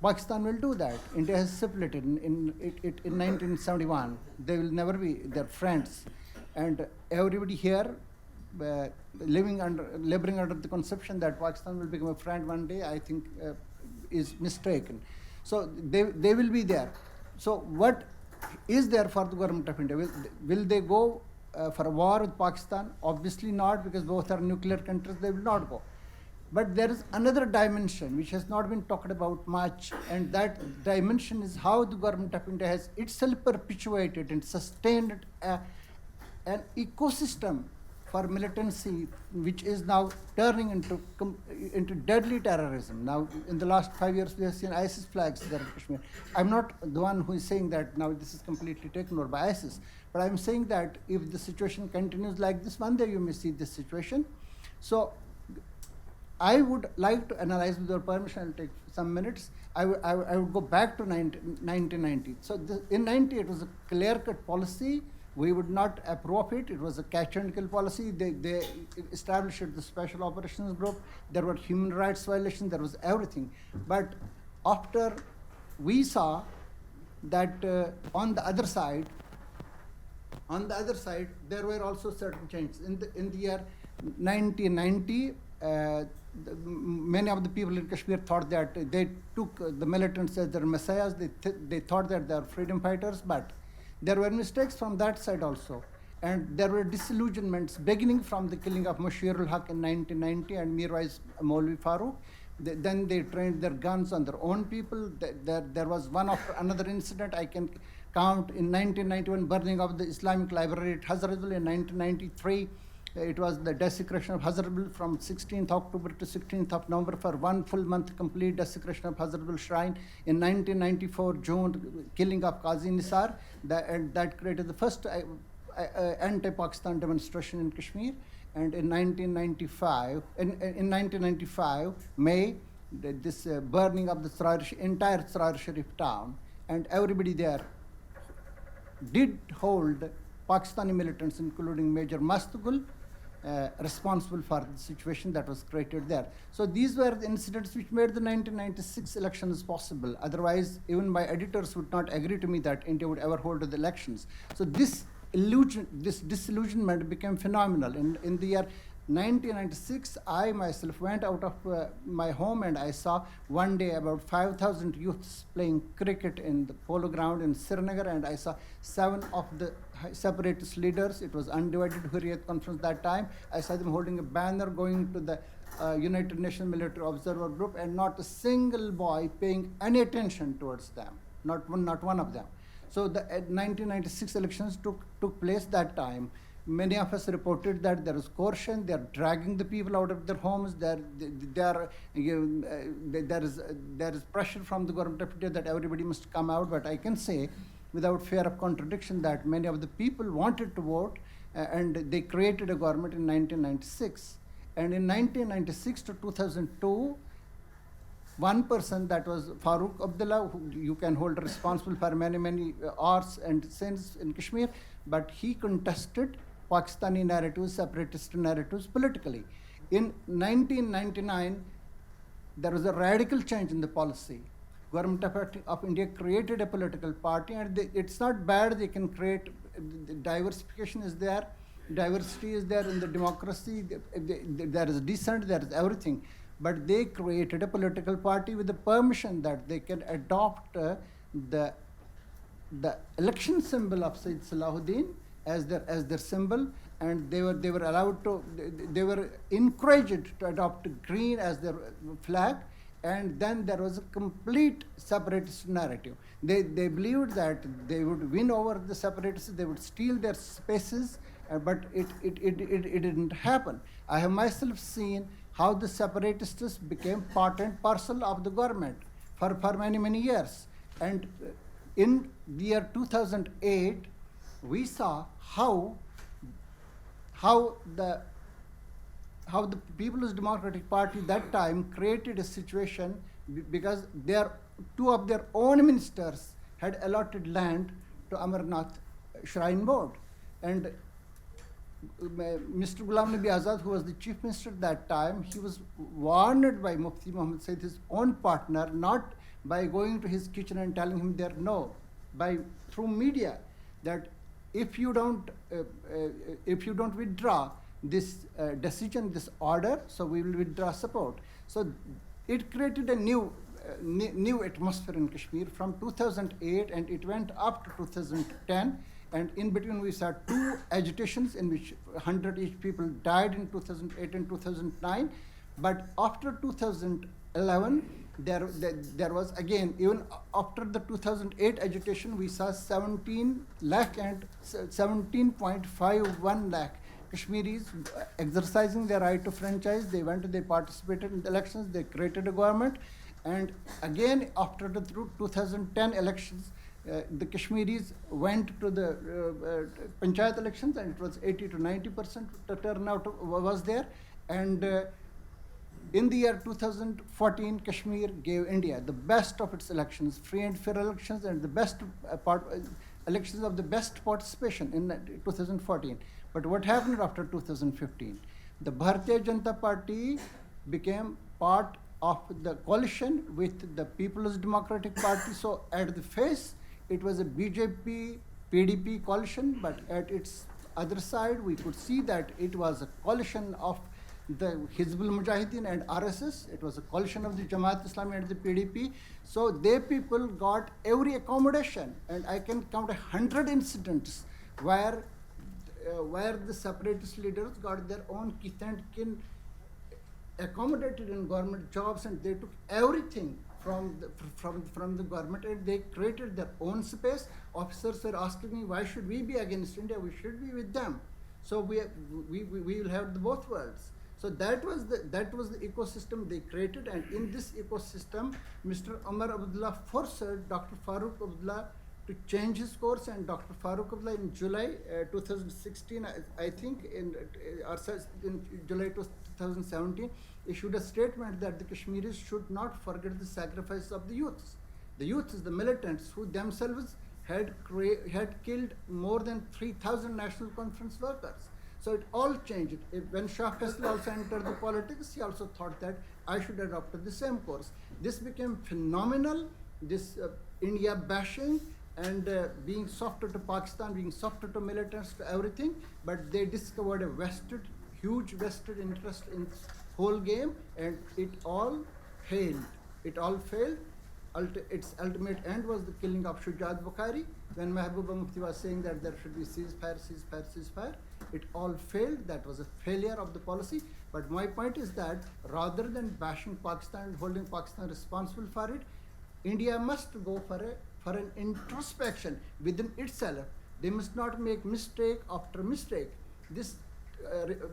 Pakistan will do that. India has separated in 1971. They will never be their friends. And everybody here laboring under the conception that Pakistan will become a friend one day, I think is mistaken. So they will be there. So what is there for the government of India? Will they go for a war with Pakistan? Obviously not, because both are nuclear countries. They will not go. But there is another dimension which has not been talked about much, and that dimension is how the government of India has itself perpetuated and sustained an ecosystem for militancy, which is now turning into deadly terrorism. Now, in the last 5 years, we have seen ISIS flags there in Kashmir. I'm not the one who is saying that now this is completely taken over by ISIS, but I'm saying that if the situation continues like this, one day you may see this situation. So I would like to analyze, with your permission, I'll take some minutes. I would go back to 1990. So in 90, it was a clear-cut policy. We would not approve it. It was a catch-and-kill policy. They established the Special Operations Group. There were human rights violations. There was everything. But after we saw that on the other side, there were also certain changes. In the year 1990, many of the people in Kashmir thought that they took the militants as their messiahs. They thought that they are freedom fighters, but there were mistakes from that side also. And there were disillusionments beginning from the killing of Mushirul Haq in 1990 and Mirwais Maulvi Farooq. Then they trained their guns on their own people. There was one after another incident. I can count in 1991, burning of the Islamic Library at Hazratbal. In 1993, it was the desecration of Hazratbal from 16th October to 16th of November for 1 full month, complete desecration of Hazratbal Shrine. In 1994, June, killing of Qazi Nisar, that created the first anti-Pakistan demonstration in Kashmir. And in 1995, May, this burning of the entire Sarar Sharif town, and everybody there did hold Pakistani militants, including Major Mastugul, responsible for the situation that was created there. So these were the incidents which made the 1996 elections possible. Otherwise, even my editors would not agree to me that India would ever hold the elections. So this disillusionment became phenomenal. In the year 1996, I myself went out of my home and I saw one day about 5,000 youths playing cricket in the polo ground in Srinagar, and I saw 7 of the separatist leaders. It was undivided Hurriyat conference that time. I saw them holding a banner going to the United Nations Military Observer Group, and not a single boy paying any attention towards them, not one of them. So the 1996 elections took place that time. Many of us reported that there is coercion, they are dragging the people out of their homes, there is pressure from the government of India that everybody must come out. But I can say, without fear of contradiction, that many of the people wanted to vote, and they created a government in 1996. And in 1996 to 2002, one person, that was Farooq Abdullah, who you can hold responsible for many hours and sins in Kashmir, but he contested Pakistani narratives, separatist narratives politically. In 1999, there was a radical change in the policy. Government of India created a political party, and it's not bad. They can create, diversification is there, diversity is there in the democracy, there is dissent, there is everything. But they created a political party with the permission that they can adopt the election symbol of Sayyid Salahuddin as their symbol, and they were allowed to, they were encouraged to adopt green as their flag. And then there was a complete separatist narrative. They believed that they would win over the separatists, they would steal their spaces, but it didn't happen. I have myself seen how the separatists became part and parcel of the government for many years. And in the year 2008, we saw how the People's Democratic Party that time created a situation because two of their own ministers had allotted land to Amarnath Shrine Board. And Mr. Ghulam Nabi Azad, who was the chief minister at that time, he was warned by Mufti Muhammad Said, his own partner, not by going to his kitchen and telling him there, no, through media, that if you don't withdraw this decision, this order, so we will withdraw support. So it created a new atmosphere in Kashmir from 2008, and it went up to 2010. And in between, we saw 2 agitations in which 100 each people died in 2008 and 2009. But after 2011, there was again, even after the 2008 agitation, we saw 17 lakh and 17.51 lakh Kashmiris exercising their right to franchise. They participated in the elections, they created a government. And again, after the 2010 elections, the Kashmiris went to the panchayat elections, and it was 80 to 90% the turnout was there. And in the year 2014, Kashmir gave India the best of its elections, free and fair elections, and the best elections of the best participation in 2014. But what happened after 2015? The Bharatiya Janata Party became part of the coalition with the People's Democratic Party. So at the face, it was a BJP-PDP coalition, but at its other side, we could see that it was a coalition of the Hizbul Mujahideen and RSS. It was a coalition of the Jamaat Islami and the PDP. So they people got every accommodation, and I can count 100 incidents where the separatist leaders got their own kith and kin accommodated in government jobs, and they took everything from the government, and they created their own space. Officers were asking me, why should we be against India? We should be with them. So we will have the both worlds. So that was the ecosystem they created, and in this ecosystem, Mr. Umar Abdullah forced Dr. Farooq Abdullah to change his course, and Dr. Farooq Abdullah in July 2016, I think, in July 2017, issued a statement that the Kashmiris should not forget the sacrifice of the youths. The youths, the militants, who themselves had killed more than 3,000 National Conference workers. So it all changed. When Shah Faisal also entered the politics, he also thought that I should adopt the same course. This became phenomenal, this India bashing and being softer to Pakistan, being softer to militants, to everything, but they discovered a huge vested interest in this whole game, and it all failed. It all failed. Its ultimate end was the killing of Shujat Bukhari, when Mehbooba Mufti was saying that there should be ceasefire, ceasefire, ceasefire. It all failed. That was a failure of the policy. But my point is that rather than bashing Pakistan and holding Pakistan responsible for it, India must go for an introspection within itself. They must not make mistake after mistake. This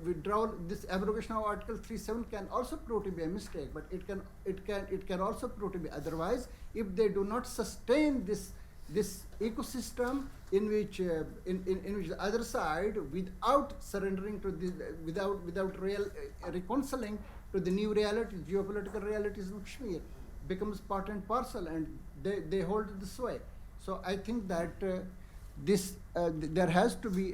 withdrawal, this abrogation of Article 3.7 can also prove to be a mistake, but it can also prove to be otherwise if they do not sustain this ecosystem in which the other side, without surrendering to the, without real reconciling to the new reality, geopolitical realities in Kashmir, becomes part and parcel, and they hold it this way. So I think that there has to be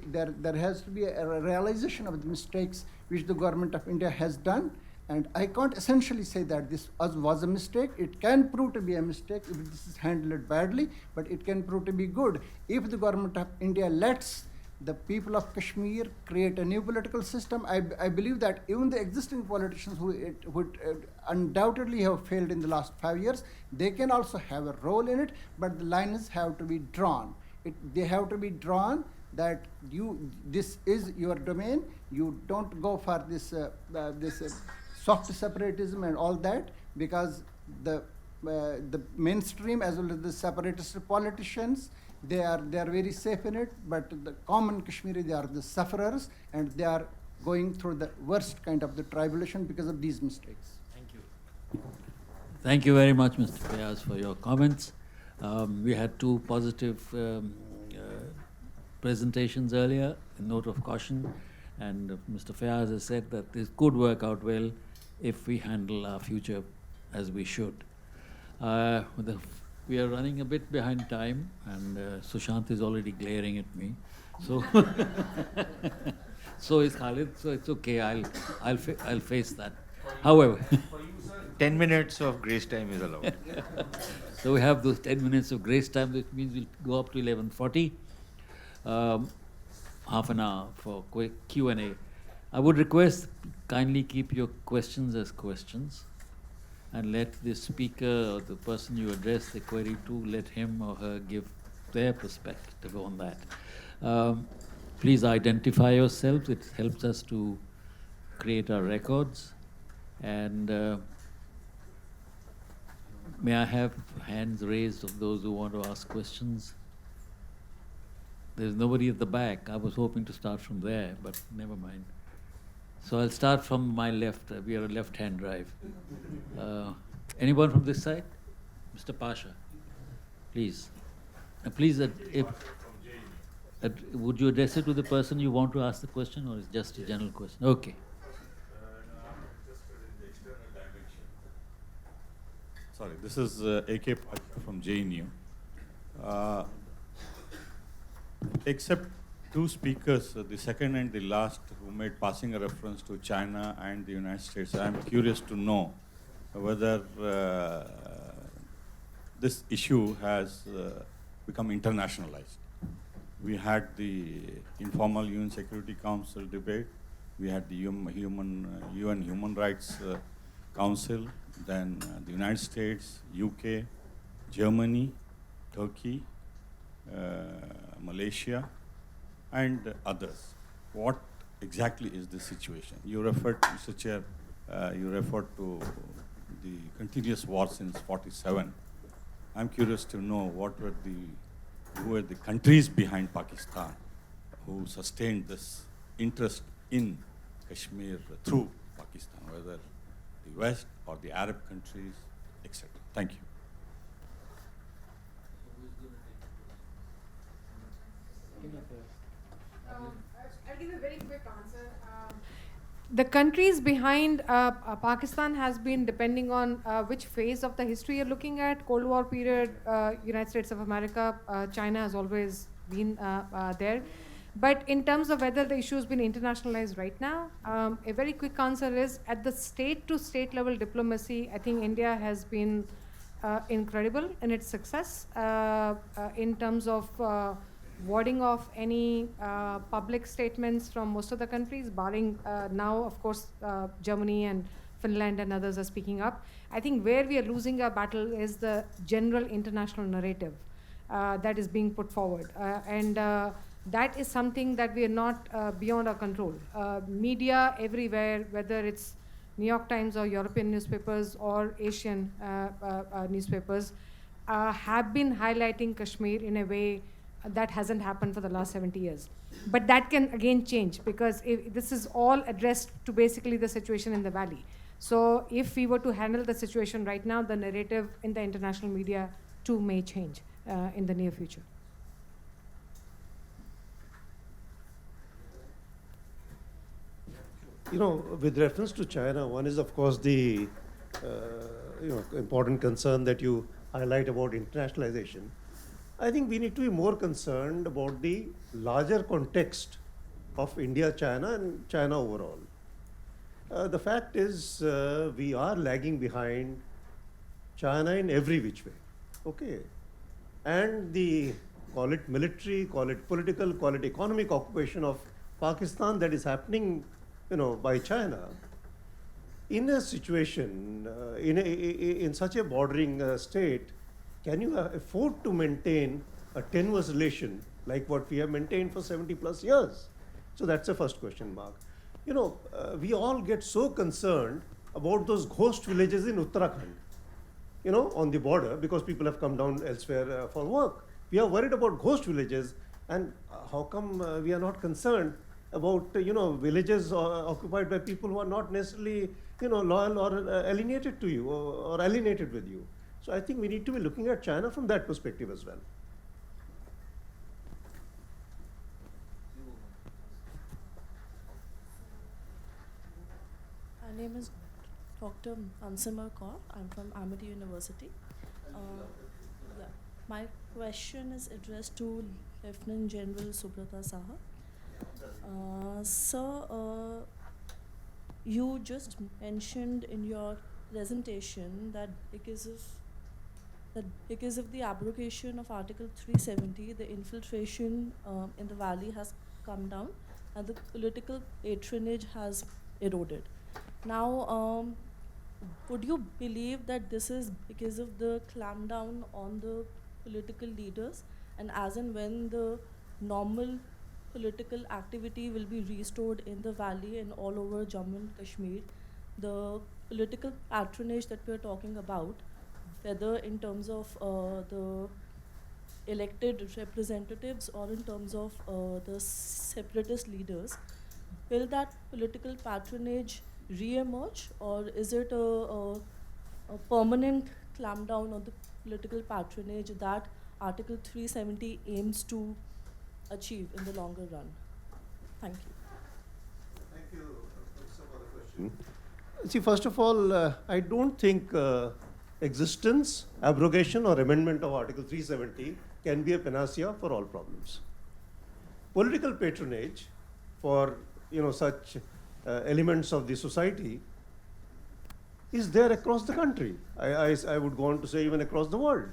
a realization of the mistakes which the government of India has done, and I can't essentially say that this was a mistake. It can prove to be a mistake if this is handled badly, but it can prove to be good if the government of India lets the people of Kashmir create a new political system. I believe that even the existing politicians who would undoubtedly have failed in the last 5 years, they can also have a role in it, but the lines have to be drawn. They have to be drawn that this is your domain. You don't go for this soft separatism and all that, because the mainstream as well as the separatist politicians, they are very safe in it, but the common Kashmiri, they are the sufferers, and they are going through the worst kind of the tribulation because of these mistakes. Thank you. Thank you very much, Mr. Fayyaz, for your comments. We had two positive presentations earlier, a note of caution, and Mr. Fayyaz has said that this could work out well if we handle our future as we should. We are running a bit behind time, and Sushant is already glaring at me. So, so is Khalid. So it's okay. I'll face that. However, 10 minutes of grace time is allowed. so we have those 10 minutes of grace time, which means we'll go up to 11:40. Half an hour for quick Q&A. I would request kindly keep your questions as questions, and let the speaker or the person you address the query to, let him or her give their perspective on that. Please identify yourselves. It helps us to create our records. And may I have hands raised of those who want to ask questions? There's nobody at the back. I was hoping to start from there, but never mind. So I'll start from my left. We are a left-hand drive. Anyone from this side? Mr. Pasha, please. Please, would you address it to the person you want to ask the question, or is it just a general question? Okay. Sorry, this is A.K. Pasha from JNU. Except two speakers, the second and the last, who made passing a reference to China and the United States, I'm curious to know whether this issue has become internationalized. We had the informal UN Security Council debate, we had the UN Human Rights Council, then the United States, UK, Germany, Turkey, Malaysia, and others. What exactly is the situation? You referred, Mr. Chair, you referred to the continuous war since '47. I'm curious to know who were the countries behind Pakistan who sustained this interest in Kashmir through Pakistan, whether the West or the Arab countries, etc. Thank you. I'll give a very quick answer. The countries behind Pakistan has been depending on which phase of the history you're looking at. Cold War period, United States of America, China has always been there. But in terms of whether the issue has been internationalized right now, a very quick answer is at the state-to-state level diplomacy, I think India has been incredible in its success in terms of warding off any public statements from most of the countries, barring now, of course, Germany and Finland and others are speaking up. I think where we are losing our battle is the general international narrative that is being put forward. And that is something that we are not beyond our control. Media everywhere, whether it's New York Times or European newspapers or Asian newspapers, have been highlighting Kashmir in a way that hasn't happened for the last 70 years. But that can again change, because this is all addressed to basically the situation in the valley. So if we were to handle the situation right now, the narrative in the international media too may change in the near future. You know, with reference to China, one is of course the important concern that you highlight about internationalization. I think we need to be more concerned about the larger context of India, China, and China overall. The fact is, we are lagging behind China in every which way. Okay, and the, call it military, call it political, call it economic occupation of Pakistan that is happening, by China, in a situation, in such a bordering state, can you afford to maintain a tenuous relation like what we have maintained for 70 plus years? So that's the first question mark. We all get so concerned about those ghost villages in Uttarakhand, on the border, because people have come down elsewhere for work. We are worried about ghost villages, and how come we are not concerned about villages occupied by people who are not necessarily loyal or alienated to you or alienated with you? So I think we need to be looking at China from that perspective as well. My name is Dr. Ansimar Kaur. I'm from Ahmed University. Yeah. My question is addressed to Lieutenant General Subrata Saha. Sir, you just mentioned in your presentation that because of the abrogation of Article 370, the infiltration in the valley has come down and the political patronage has eroded. Now, would you believe that this is because of the clampdown on the political leaders, and as and when the normal political activity will be restored in the valley and all over Jammu and Kashmir, the political patronage that we're talking about, whether in terms of the elected representatives or in terms of the separatist leaders, will that political patronage re-emerge, or is it a permanent clampdown on the political patronage that Article 370 aims to achieve in the longer run? Thank you. Thank you, Professor, for the question. See, first of all, I don't think existence, abrogation, or amendment of Article 370 can be a panacea for all problems. Political patronage for such elements of the society is there across the country. I would go on to say even across the world,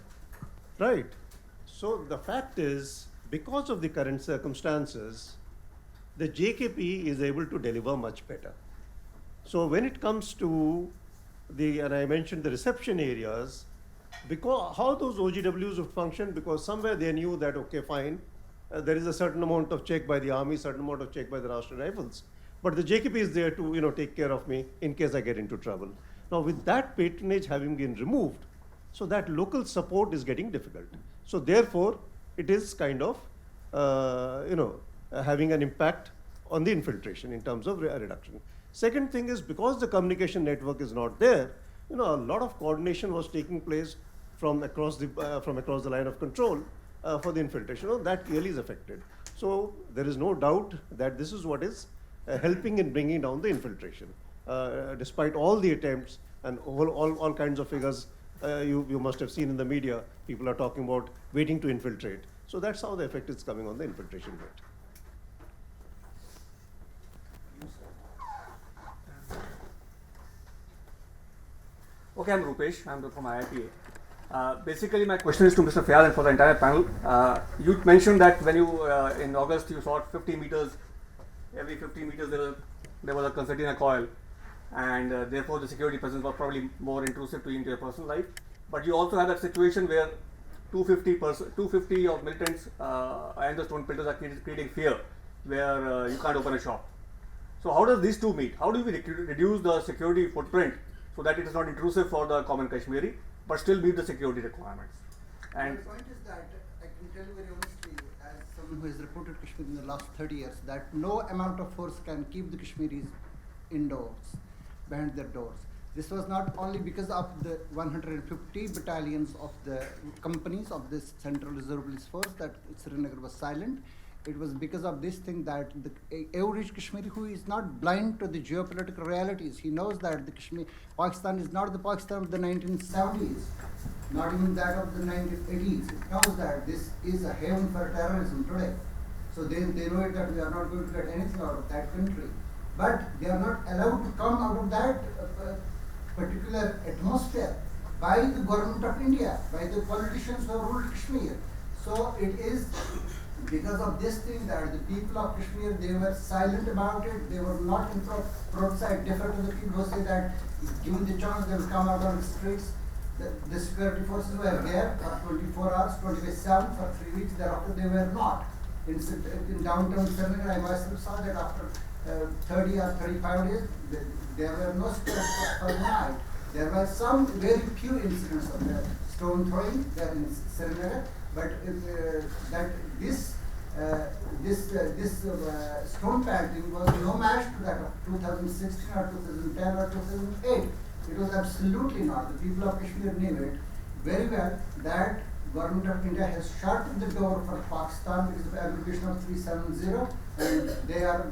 right? So the fact is, because of the current circumstances, the JKP is able to deliver much better. So when it comes to and I mentioned the reception areas, because how those OGWs would function, because somewhere they knew that, okay, fine, there is a certain amount of check by the army, certain amount of check by the Rashtriya Rifles, but the JKP is there to take care of me in case I get into trouble. Now with that patronage having been removed, so that local support is getting difficult. So therefore, it is kind of having an impact on the infiltration in terms of reduction. Second thing is, because the communication network is not there, a lot of coordination was taking place from across the line of control for the infiltration. That clearly is affected. So there is no doubt that this is what is helping in bringing down the infiltration. Despite all the attempts and all kinds of figures you must have seen in the media, people are talking about waiting to infiltrate. So that's how the effect is coming on the infiltration rate. Okay, I'm Rupesh. I'm from IITA. Basically, my question is to Mr. Fayyaz and for the entire panel. You mentioned that when you, in August, you shot 50 meters, every 50 meters there was a concertina coil, and therefore the security presence was probably more intrusive into your personal life. But you also had that situation where 250 of militants and the stone pelters are creating fear, where you can't open a shop. So how does these two meet? How do we reduce the security footprint so that it is not intrusive for the common Kashmiri, but still meet the security requirements? And the point is that I can tell you very honestly, as someone who has reported Kashmir in the last 30 years, that no amount of force can keep the Kashmiris indoors, behind their doors. This was not only because of the 150 battalions of the companies of this Central Reserve Police Force that Srinagar was silent. It was because of this thing that the average Kashmiri who is not blind to the geopolitical realities, he knows that the Pakistan is not the Pakistan of the 1970s, not even that of the 1980s. It knows that this is a haven for terrorism today. So they know it that we are not going to get anything out of that country. But they are not allowed to come out of that particular atmosphere by the government of India, by the politicians who have ruled Kashmir. So it is because of this thing that the people of Kashmir, they were silent about it. They were not in outside, different to the people who say that given the chance they will come out on the streets. The security forces were there for 24 hours, 24/7 for 3 weeks. Thereafter they were not. In downtown Srinagar, I myself saw that after 30 or 35 days, there were no security forces for the night. There were some very few incidents of the stone throwing there in Srinagar, but this stone pelting was no match to that of 2016 or 2010 or 2008. It was absolutely not. The people of Kashmir knew it very well that government of India has shut the door for Pakistan because of the abrogation of 370, and they are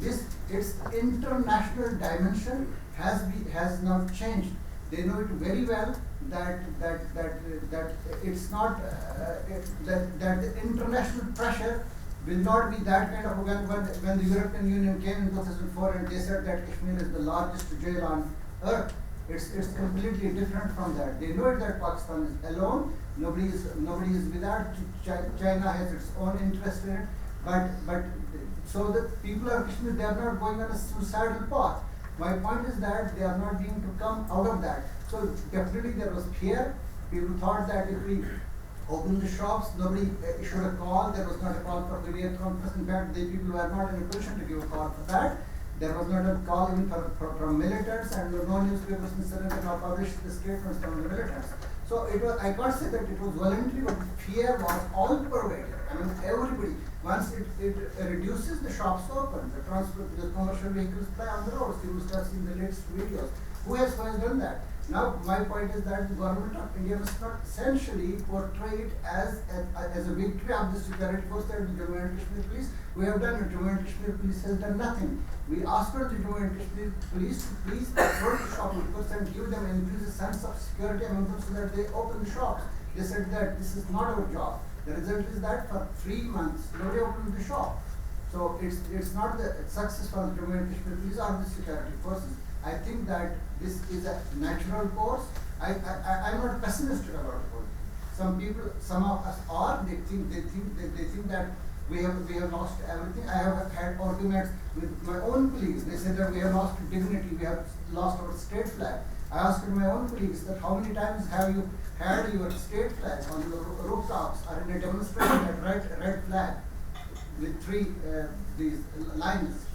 its international dimension has now changed. They know it very well that it's not that the international pressure will not be that kind of when the European Union came in 2004 and they said that Kashmir is the largest jail on earth. It's completely different from that. They know that Pakistan is alone. Nobody is without. China has its own interest in it. But so the people of Kashmir, they are not going on a suicidal path. My point is that they are not being to come out of that. So definitely there was fear. People thought that if we open the shops, nobody issued a call. There was not a call for video conference. In fact, the people were not in a position to give a call for that. There was not a call even from militants, and no newspapers in Srinagar now published the statements from the militants. So it was, I can't say that it was voluntary, but fear was all pervaded. I mean, everybody, once it reduces the shops open, the commercial vehicles play on the roads, you will start seeing the latest videos. Who has first done that? Now, my point is that the government of India must not essentially portray it as a victory of the security force that the Jammu and Kashmir police. We have done it. Jammu and Kashmir police has done nothing. We asked for the Jammu and Kashmir police to please approach the shopkeepers and give them an increased sense of security among them so that they open the shops. They said that this is not our job. The result is that for 3 months, nobody opened the shop. So it's not the success for the Jammu and Kashmir police or the security forces. I think that this is a natural course. I'm not pessimistic about the whole thing. Some of us are. They think that we have lost everything. I have had arguments with my own colleagues. They say that we have lost dignity. We have lost our state flag. I asked my own colleagues that how many times have you had your state flag on your rooftops or in a demonstration at red flag with 3 these lines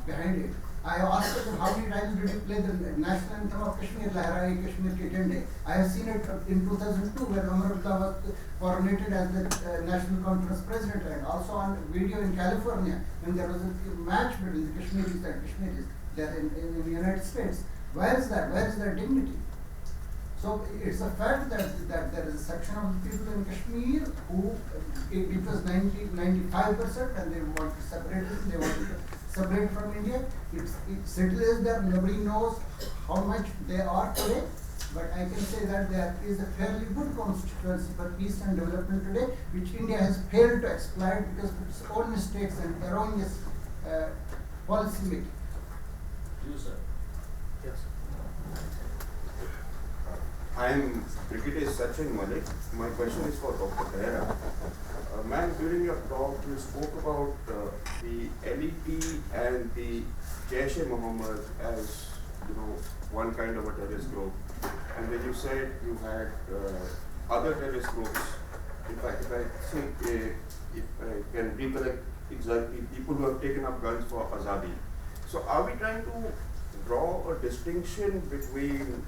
behind it. I asked them how many times did you play the national anthem of Kashmir, Lahrai Kashmir Ki Jhande. I have seen it in 2002 when Umar Abdullah was coronated as the National Conference President, and also on video in California when there was a match between the Kashmiris and Kashmiris there in the United States. Where is that? Where is their dignity? So it's a fact that there is a section of the people in Kashmir who, it was 95% and they want to separate it, they want to separate from India. It's settled there, nobody knows how much they are today, but I can say that there is a fairly good constituency for peace and development today, which India has failed to exploit because of its own mistakes and erroneous policy making. You, sir. Yes. I'm Brigadier Sachin Malik. My question is for Dr. Behera. Ma'am, during your talk, you spoke about the LEP and the Jaish-e-Mohammed as, one kind of a terrorist group. And then you said you had other terrorist groups. In fact, if I can recollect exactly, people who have taken up guns for Azadi. So are we trying to draw a distinction between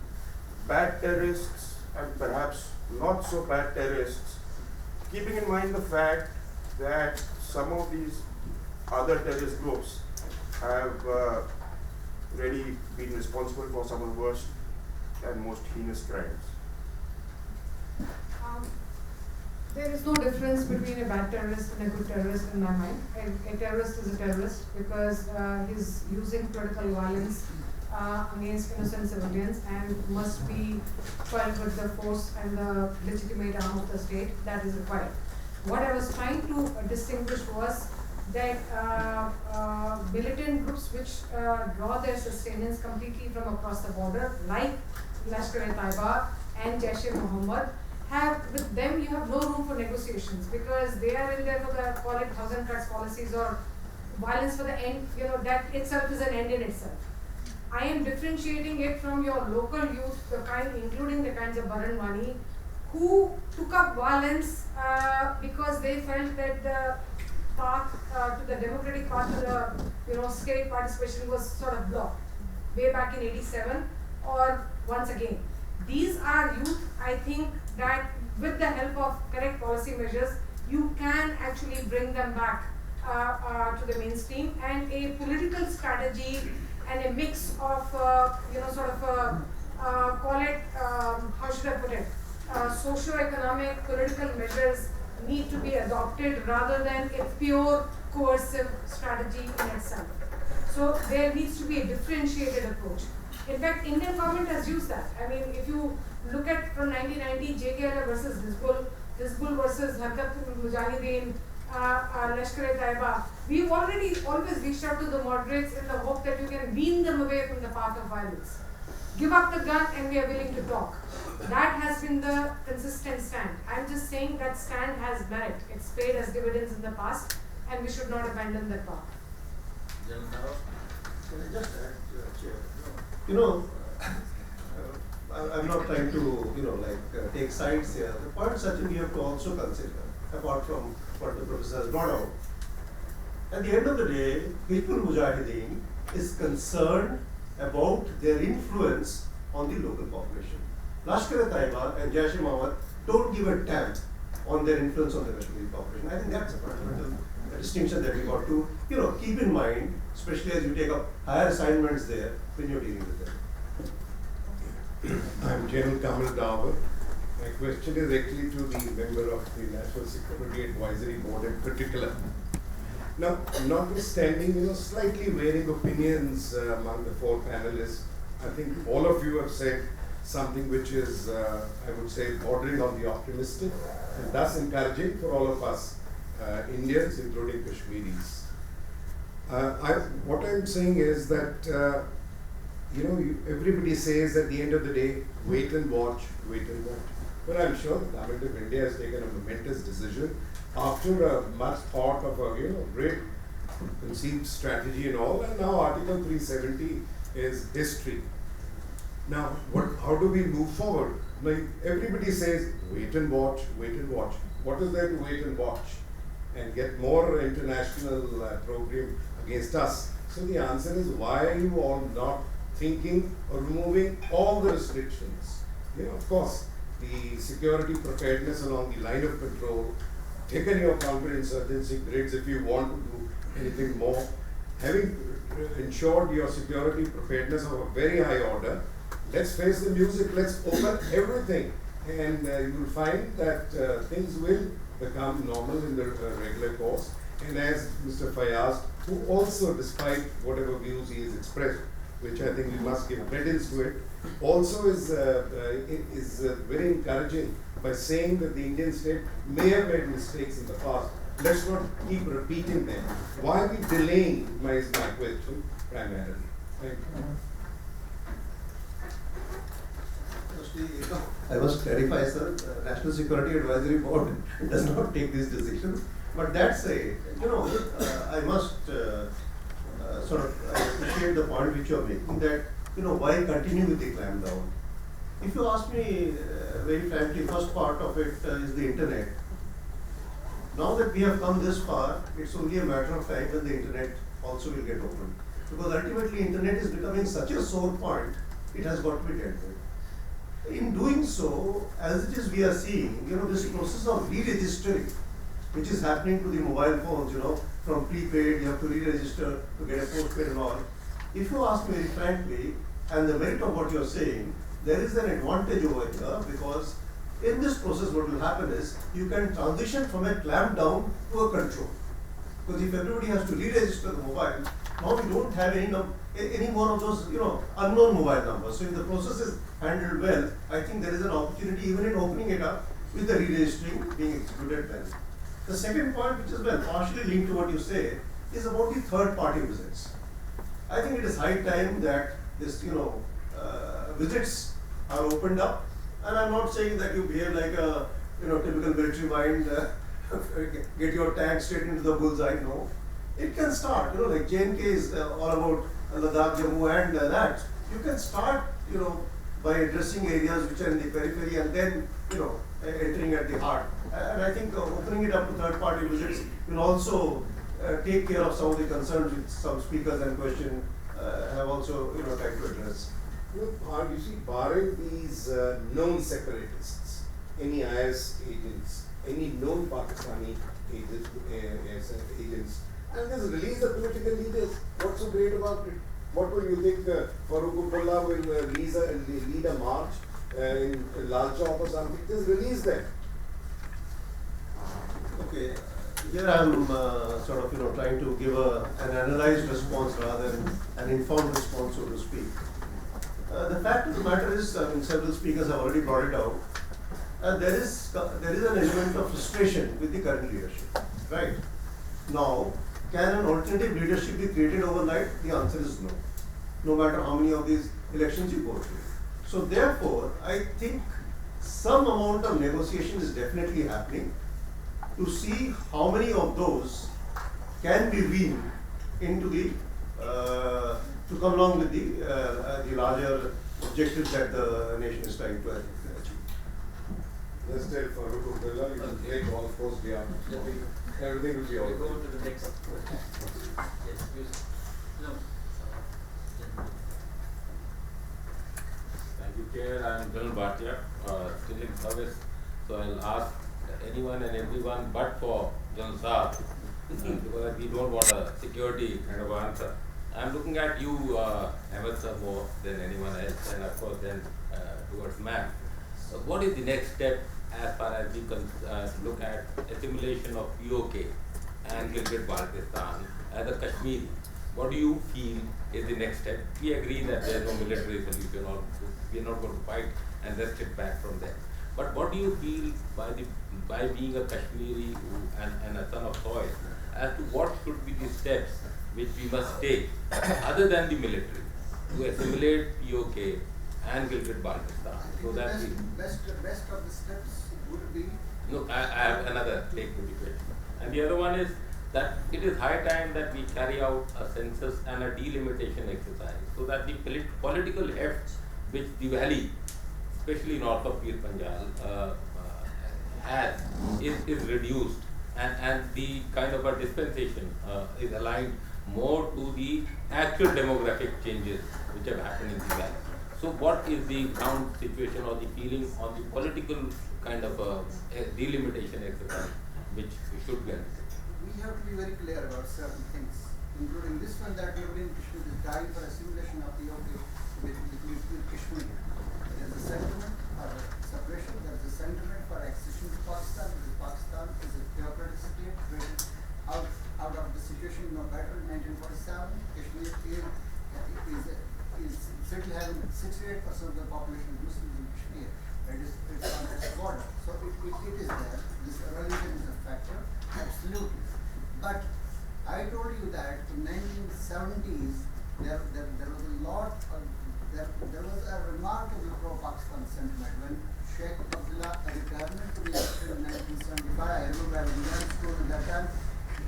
bad terrorists and perhaps not so bad terrorists, keeping in mind the fact that some of these other terrorist groups have really been responsible for some of the worst and most heinous crimes? There is no difference between a bad terrorist and a good terrorist in my mind. A terrorist is a terrorist because he's using political violence against innocent civilians and must be felt with the force and the legitimate arm of the state that is required. What I was trying to distinguish was that militant groups which draw their sustenance completely from across the border, like Lashkar-e-Taiba and Jaish-e-Mohammed, with them you have no room for negotiations because they are in there for the, call it thousand cuts policies or violence for the end, that itself is an end in itself. I am differentiating it from your local youth, including the kinds of Baran Mani, who took up violence because they felt that the path to the democratic path to the state participation was sort of blocked way back in '87 or once again. These are youth, I think, that with the help of correct policy measures, you can actually bring them back to the mainstream, and a political strategy and a mix of, call it, how should I put it, socio-economic, political measures need to be adopted rather than a pure coercive strategy in itself. So there needs to be a differentiated approach. In fact, Indian government has used that. I mean, if you look at from 1990, JKLA versus Hizbul versus Harkat-ul Mujahideen, Lashkar-e-Taiba, we've already always reached out to the moderates in the hope that you can wean them away from the path of violence. Give up the gun and we are willing to talk. That has been the consistent stand. I'm just saying that stand has merit. It's paid as dividends in the past and we should not abandon that path. Can I just add, Chair? I'm not trying to, take sides here. The point, Sachin, we have to also consider, apart from what the professor has brought out. At the end of the day, Hizbul Mujahideen is concerned about their influence on the local population. Lashkar-e-Taiba and Jaish-e-Mohammed don't give a damn on their influence on the Kashmiri population. I think that's a fundamental distinction that we got to, keep in mind, especially as you take up higher assignments there when you're dealing with them. I'm General Kamal Dawar. My question is actually to the member of the National Security Advisory Board in particular. Now, notwithstanding, slightly varying opinions among the four panelists, I think all of you have said something which is, I would say, bordering on the optimistic and thus encouraging for all of us Indians, including Kashmiris. What I'm saying is that, everybody says at the end of the day, wait and watch, wait and watch. But I'm sure the government of India has taken a momentous decision after a much thought of a great conceived strategy and all, and now Article 370 is history. Now, how do we move forward? Like everybody says, wait and watch, wait and watch. What is there to wait and watch? And get more international program against us. So the answer is, why are you all not thinking or removing all the restrictions? Of course, the security preparedness along the line of control, taken your counterinsurgency grids if you want to do anything more, having ensured your security preparedness of a very high order, let's face the music, let's open everything, and you will find that things will become normal in the regular course. And as Mr. Fayyaz, who also, despite whatever views he has expressed, which I think we must give credence to it, also is very encouraging by saying that the Indian state may have made mistakes in the past. Let's not keep repeating them. Why are we delaying, is my question primarily. Thank you. I must clarify, sir, the National Security Advisory Board does not take these decisions. But that's I must I appreciate the point which you are making that, why continue with the clamp down? If you ask me, very frankly, first part of it is the internet. Now that we have come this far, it's only a matter of time when the internet also will get opened. Because ultimately, internet is becoming such a sore point, it has got to be dealt with. In doing so, as it is we are seeing, this process of re-registering, which is happening to the mobile phones, from prepaid, you have to re-register to get a postpaid and all. If you ask me very frankly, and the merit of what you are saying, there is an advantage over here because in this process what will happen is you can transition from a clamp down to a control. Because if everybody has to re-register the mobile, now we don't have any more of those unknown mobile numbers. So if the process is handled well, I think there is an opportunity even in opening it up with the re-registering being executed well. The second point, which is partially linked to what you say, is about the third-party visits. I think it is high time that this, visits are opened up, and I'm not saying that you behave like a, typical military mind, get your tank straight into the bullseye. No, it can start. Like J&K is all about Ladakh, Jammu, and that. You can start, by addressing areas which are in the periphery, and then, entering at the heart. And I think opening it up to third-party visits will also take care of some of the concerns which some speakers and question have also tried to address. You see, barring these known separatists, any IS agents, any known Pakistani agents, and just release the political leaders. What's so great about it? What will you think Farooqullah will lead a march in Lal Chowk or something? Just release them. Okay, here I am trying to give an analyzed response rather than an informed response, so to speak. The fact of the matter is, several speakers have already brought it out. There is an element of frustration with the current leadership, right? Now, can an alternative leadership be created overnight? The answer is no. No matter how many of these elections you go through. So therefore, I think some amount of negotiation is definitely happening to see how many of those can be weaned into the to come along with the larger objectives that the nation is trying to achieve. Just tell Farooqullah, you can take all posts beyond. Everything will be all Go to the next question. Yes, please. No. Thank you, Chair. I am Colonel Bhatia, still in service. So I'll ask anyone and everyone but for General Saha, because we don't want a security kind of answer. I'm looking at you, Ahmed sir, more than anyone else, and of course then towards ma'am. So what is the next step as far as we can look at assimilation of POK and Gilgit-Baltistan as a Kashmiri? What do you feel is the next step? We agree that there is no military solution, or we are not going to fight and wrest it back from there. But what do you feel by being a Kashmiri and a son of soil, as to what should be the steps which we must take other than the military to assimilate POK and Gilgit-Baltistan, so that the best of the steps would be. No, I have another take to the question. And the other one is that it is high time that we carry out a census and a delimitation exercise, so that the political heft which the valley, especially north of Pir Panjal, has is reduced, and the kind of a dispensation is aligned more to the actual demographic changes which have happened in the valley. So what is the ground situation or the feeling on the political kind of delimitation exercise which should be undertaken? We have to be very clear about certain things, including this one, that nobody in Kashmir is dying for assimilation of the POK with Kashmir. There is a sentiment for separation, there is a sentiment for accession to Pakistan, because Pakistan is a theocratic state created out of the situation better in 1947. Kashmir is still having 68% of the population Muslims in Kashmir. It's on its border. So it is there. This religion is a factor, absolutely. But I told you that in 1970s there was a lot of there was a remarkable pro-Pakistan sentiment when Sheikh Abdullah retirement to the election in 1975. I remember I was in young school at that time.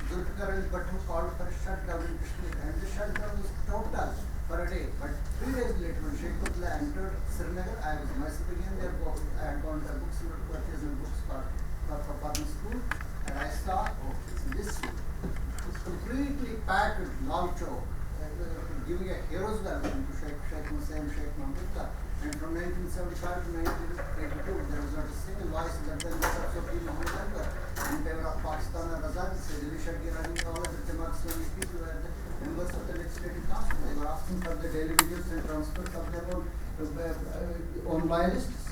Zulfikar Ali Bhutto called for a shutdown in Kashmir, and the shutdown was total for a day. But 3 days later, when Sheikh Abdullah entered Srinagar, I was myself again there. I had gone to a bookstore to purchase a books for public school, and I saw, oh, it's in this school. It's completely packed with Lal Chowk, giving a hero's welcome to Sheikh Hussain, Sheikh Navnita. And from 1975 to 1982, there was not a single voice other than the Supreme Mohammed in favor of Pakistan or Azadi. So Dilli Shagirani, all of the Democratic people were the members of the legislative council. They were asking for the daily videos and transfers of their own loyalists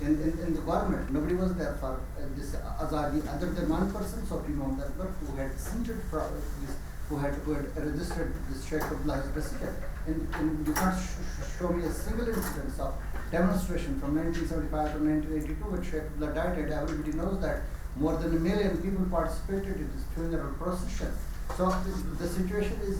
in the government. Nobody was there for this Azadi other than one person, Supreme Mohammed, who had seated this, who had registered this Sheikh Abdullah as president. And you can't show me a single instance of demonstration from 1975 to 1982 when Sheikh Abdullah died, and everybody knows that more than 1 million people participated in this funeral procession. So the situation is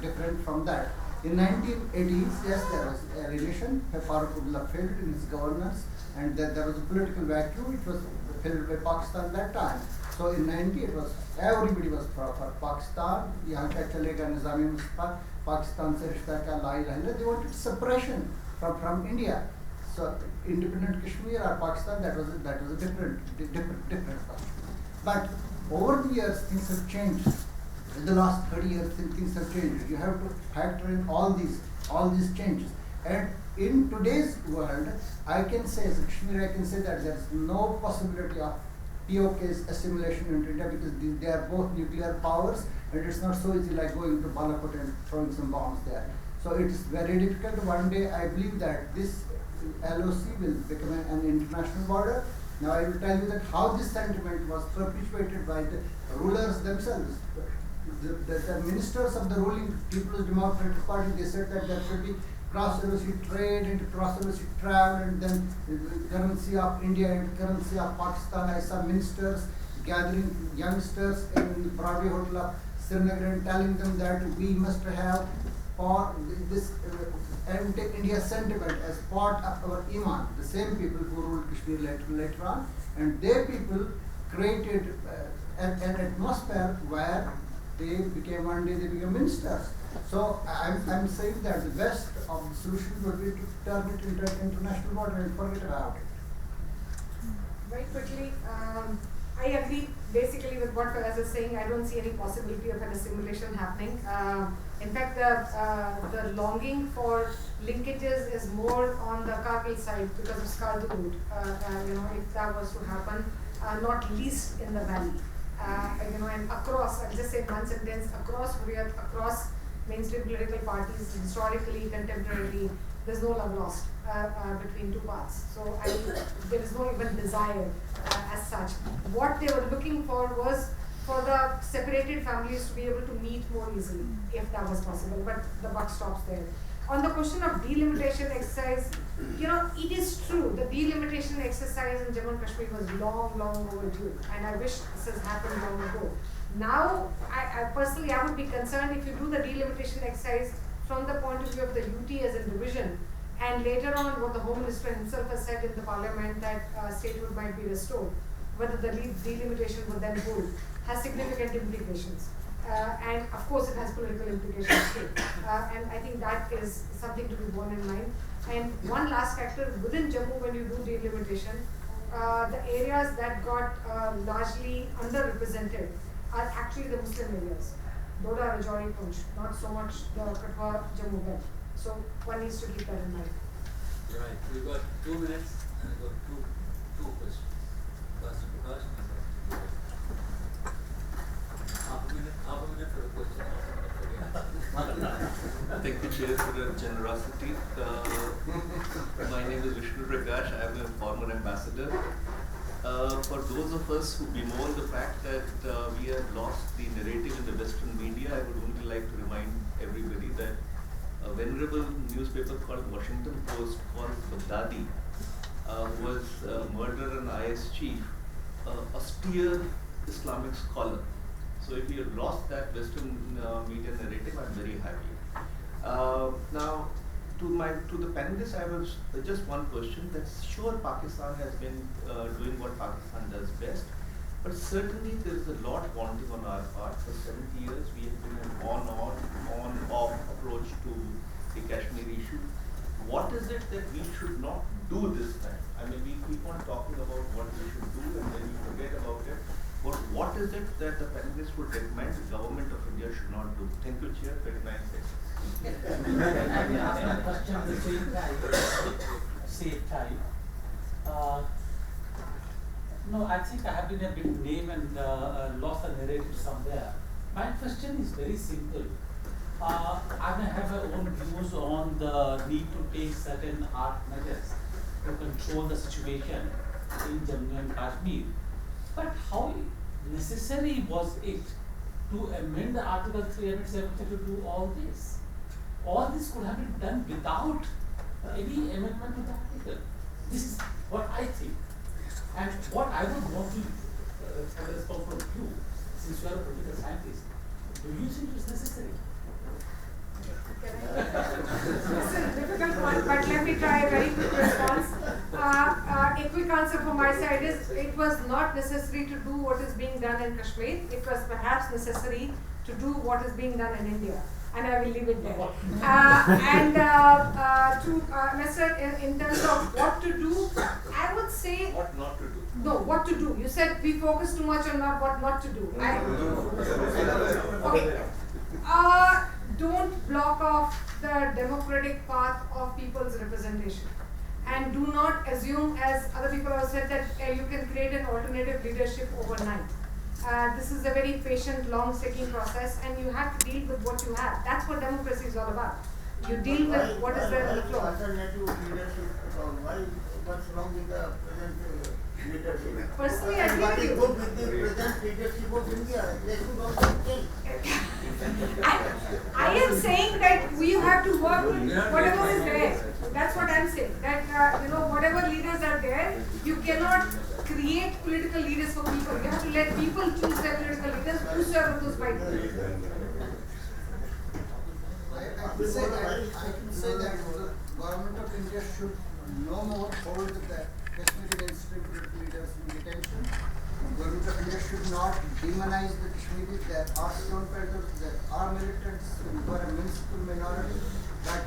different from that. In 1980s, yes, there was alienation. Farooq Abdullah failed in his governance, and there was a political vacuum. It was filled by Pakistan that time. So in 90, it was everybody was for Pakistan. Yahan ka chalega Nizami Mustafa, Pakistan se rishta ka la ilaha illallah. They wanted separation from India. So independent Kashmir or Pakistan, that was a different question. But over the years, things have changed. In the last 30 years, things have changed. You have to factor in all these changes. And in today's world, I can say, as a Kashmir, I can say that there is no possibility of POK's assimilation into India because they are both nuclear powers, and it's not so easy like going to Balakot and throwing some bombs there. So it is very difficult. One day, I believe that this LOC will become an international border. Now I will tell you that how this sentiment was perpetuated by the rulers themselves. The ministers of the ruling People's Democratic Party, they said that there should be cross-LOC trade and cross-LOC travel, and then the currency of India and currency of Pakistan. I saw ministers gathering youngsters in the Broadway Hotel of Srinagar and telling them that we must have for this anti-India sentiment as part of our Iman. The same people who ruled Kashmir later on, and they people created an atmosphere where they became ministers. So I'm saying that the best of the solution would be to turn it into an international border and forget about it. Very quickly, I agree basically with what Fayyaz is saying. I don't see any possibility of an assimilation happening. In fact, the longing for linkages is more on the Kargil side because of Skardu route. If that was to happen, not least in the valley. And across, I'll just say in one sentence, across mainstream political parties, historically, contemporarily, there's no love lost between two parts. So there is no even desire as such. What they were looking for was for the separated families to be able to meet more easily, if that was possible, but the buck stops there. On the question of delimitation exercise, it is true, the delimitation exercise in Jammu and Kashmir was long overdue, and I wish this has happened long ago. Now, I personally, I would be concerned if you do the delimitation exercise from the point of view of the UT as a division, and later on what the Home Minister himself has said in the Parliament that statehood might be restored, whether the delimitation would then hold, has significant implications. And of course it has political implications too. And I think that is something to be borne in mind. And one last factor within Jammu when you do delimitation, the areas that got largely underrepresented are actually the Muslim areas. Doda, Rajouri, Punch, not so much the Katwa, Jammu belt. So one needs to keep that in mind. Right, we've got 2 minutes and we've got two questions. First, Prakash, half a minute for the question. Thank you, Chair, for your generosity. My name is Vishnu Prakash. I am a former ambassador. For those of us who bemoan the fact that we have lost the narrative in the Western media, I would only like to remind everybody that a venerable newspaper called Washington Post called Baghdadi, who was a murderer and IS chief, austere Islamic scholar. So if you have lost that Western media narrative, I'm very happy. Now, to the panelists, I have just one question. That sure, Pakistan has been doing what Pakistan does best, but certainly there is a lot wanting on our part. For 70 years, we have been an on-off approach to the Kashmir issue. What is it that we should not do this time? I mean, we keep on talking about what we should do and then we forget about it. But what is it that the panelists would recommend the government of India should not do? Thank you, Chair. 39 seconds. Let me ask my question at the same time. Save time. No, I think I have been a bit name and lost the narrative somewhere. My question is very simple. I may have my own views on the need to take certain hard measures to control the situation in Jammu and Kashmir. But how necessary was it to amend the Article 370 to do all this? All this could have been done without any amendment to the article. This is what I think. And what I would want to have a response from you, since you are a political scientist, do you think it's necessary? This is a difficult one, but let me try a very quick response. A quick answer from my side is it was not necessary to do what is being done in Kashmir. It was perhaps necessary to do what is being done in India. And I will leave it there. In terms of what to do, I would say... What not to do? No, what to do. You said we focus too much on what not to do. Okay. Don't block off the democratic path of people's representation. And do not assume, as other people have said, that you can create an alternative leadership overnight. This is a very patient, long-taking process, and you have to deal with what you have. That's what democracy is all about. You deal with what is there on the floor. Alternative leadership, what's wrong with the present leadership? Personally, I agree with you. Good with the present leadership of India. They should also change. I am saying that we have to work with whatever is there. That's what I'm saying. That whatever leaders are there, you cannot create political leaders for people. You have to let people choose their political leaders who serve those right. I can say that the government of India should no more hold the Kashmiri leaders in detention. The government of India should not demonize the Kashmiris. There are stone pelters, there are militants who are a municipal minority. But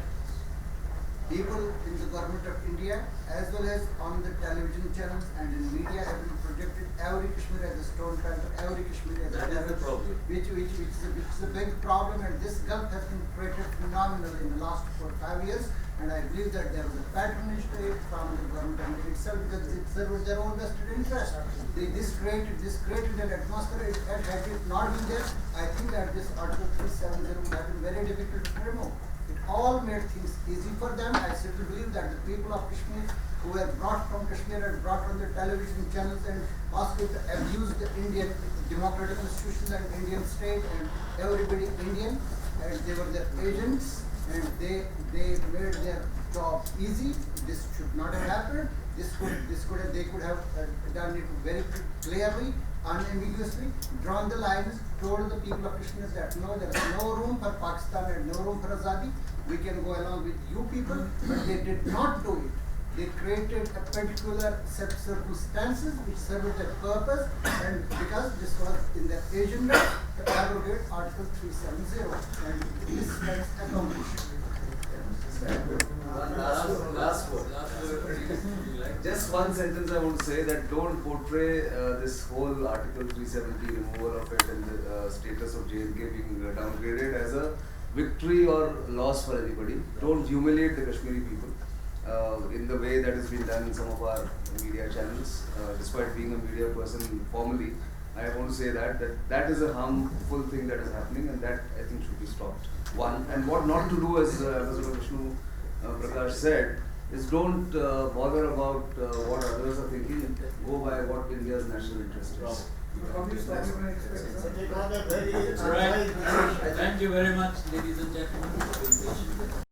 people in the government of India, as well as on the television channels and in media, have been projected every Kashmir as a stone pelter, every Kashmir as a terrorist, which is a big problem, and this gulf has been created phenomenally in the last 4 or 5 years. And I believe that there was a patronage to it from the government of India itself, because it serves their own vested interest. This created an atmosphere. Had it not been there, I think that this Article 370 would have been very difficult to remove. It all made things easy for them. I certainly believe that the people of Kashmir who were brought from Kashmir and brought on the television channels and asked to abuse the Indian democratic institutions and Indian state and everybody Indian, and they were their agents, and they made their job easy. This should not have happened. They could have done it very clearly, unambiguously, drawn the lines, told the people of Kashmir that no, there is no room for Pakistan and no room for Azadi. We can go along with you people, but they did not do it. They created a particular set of circumstances which served their purpose, and because this was in their agenda to abrogate Article 370, and this was accomplished. Last word. Just one sentence I want to say, that don't portray this whole Article 370 removal of it and the status of JNK being downgraded as a victory or loss for anybody. Don't humiliate the Kashmiri people in the way that has been done in some of our media channels. Despite being a media person formally, I want to say that is a harmful thing that is happening, and that I think should be stopped. One, and what not to do, as Ambassador Vishnu Prakash said, is don't bother about what others are thinking. Go by what India's national interest is. Right. Thank you very much, ladies and gentlemen.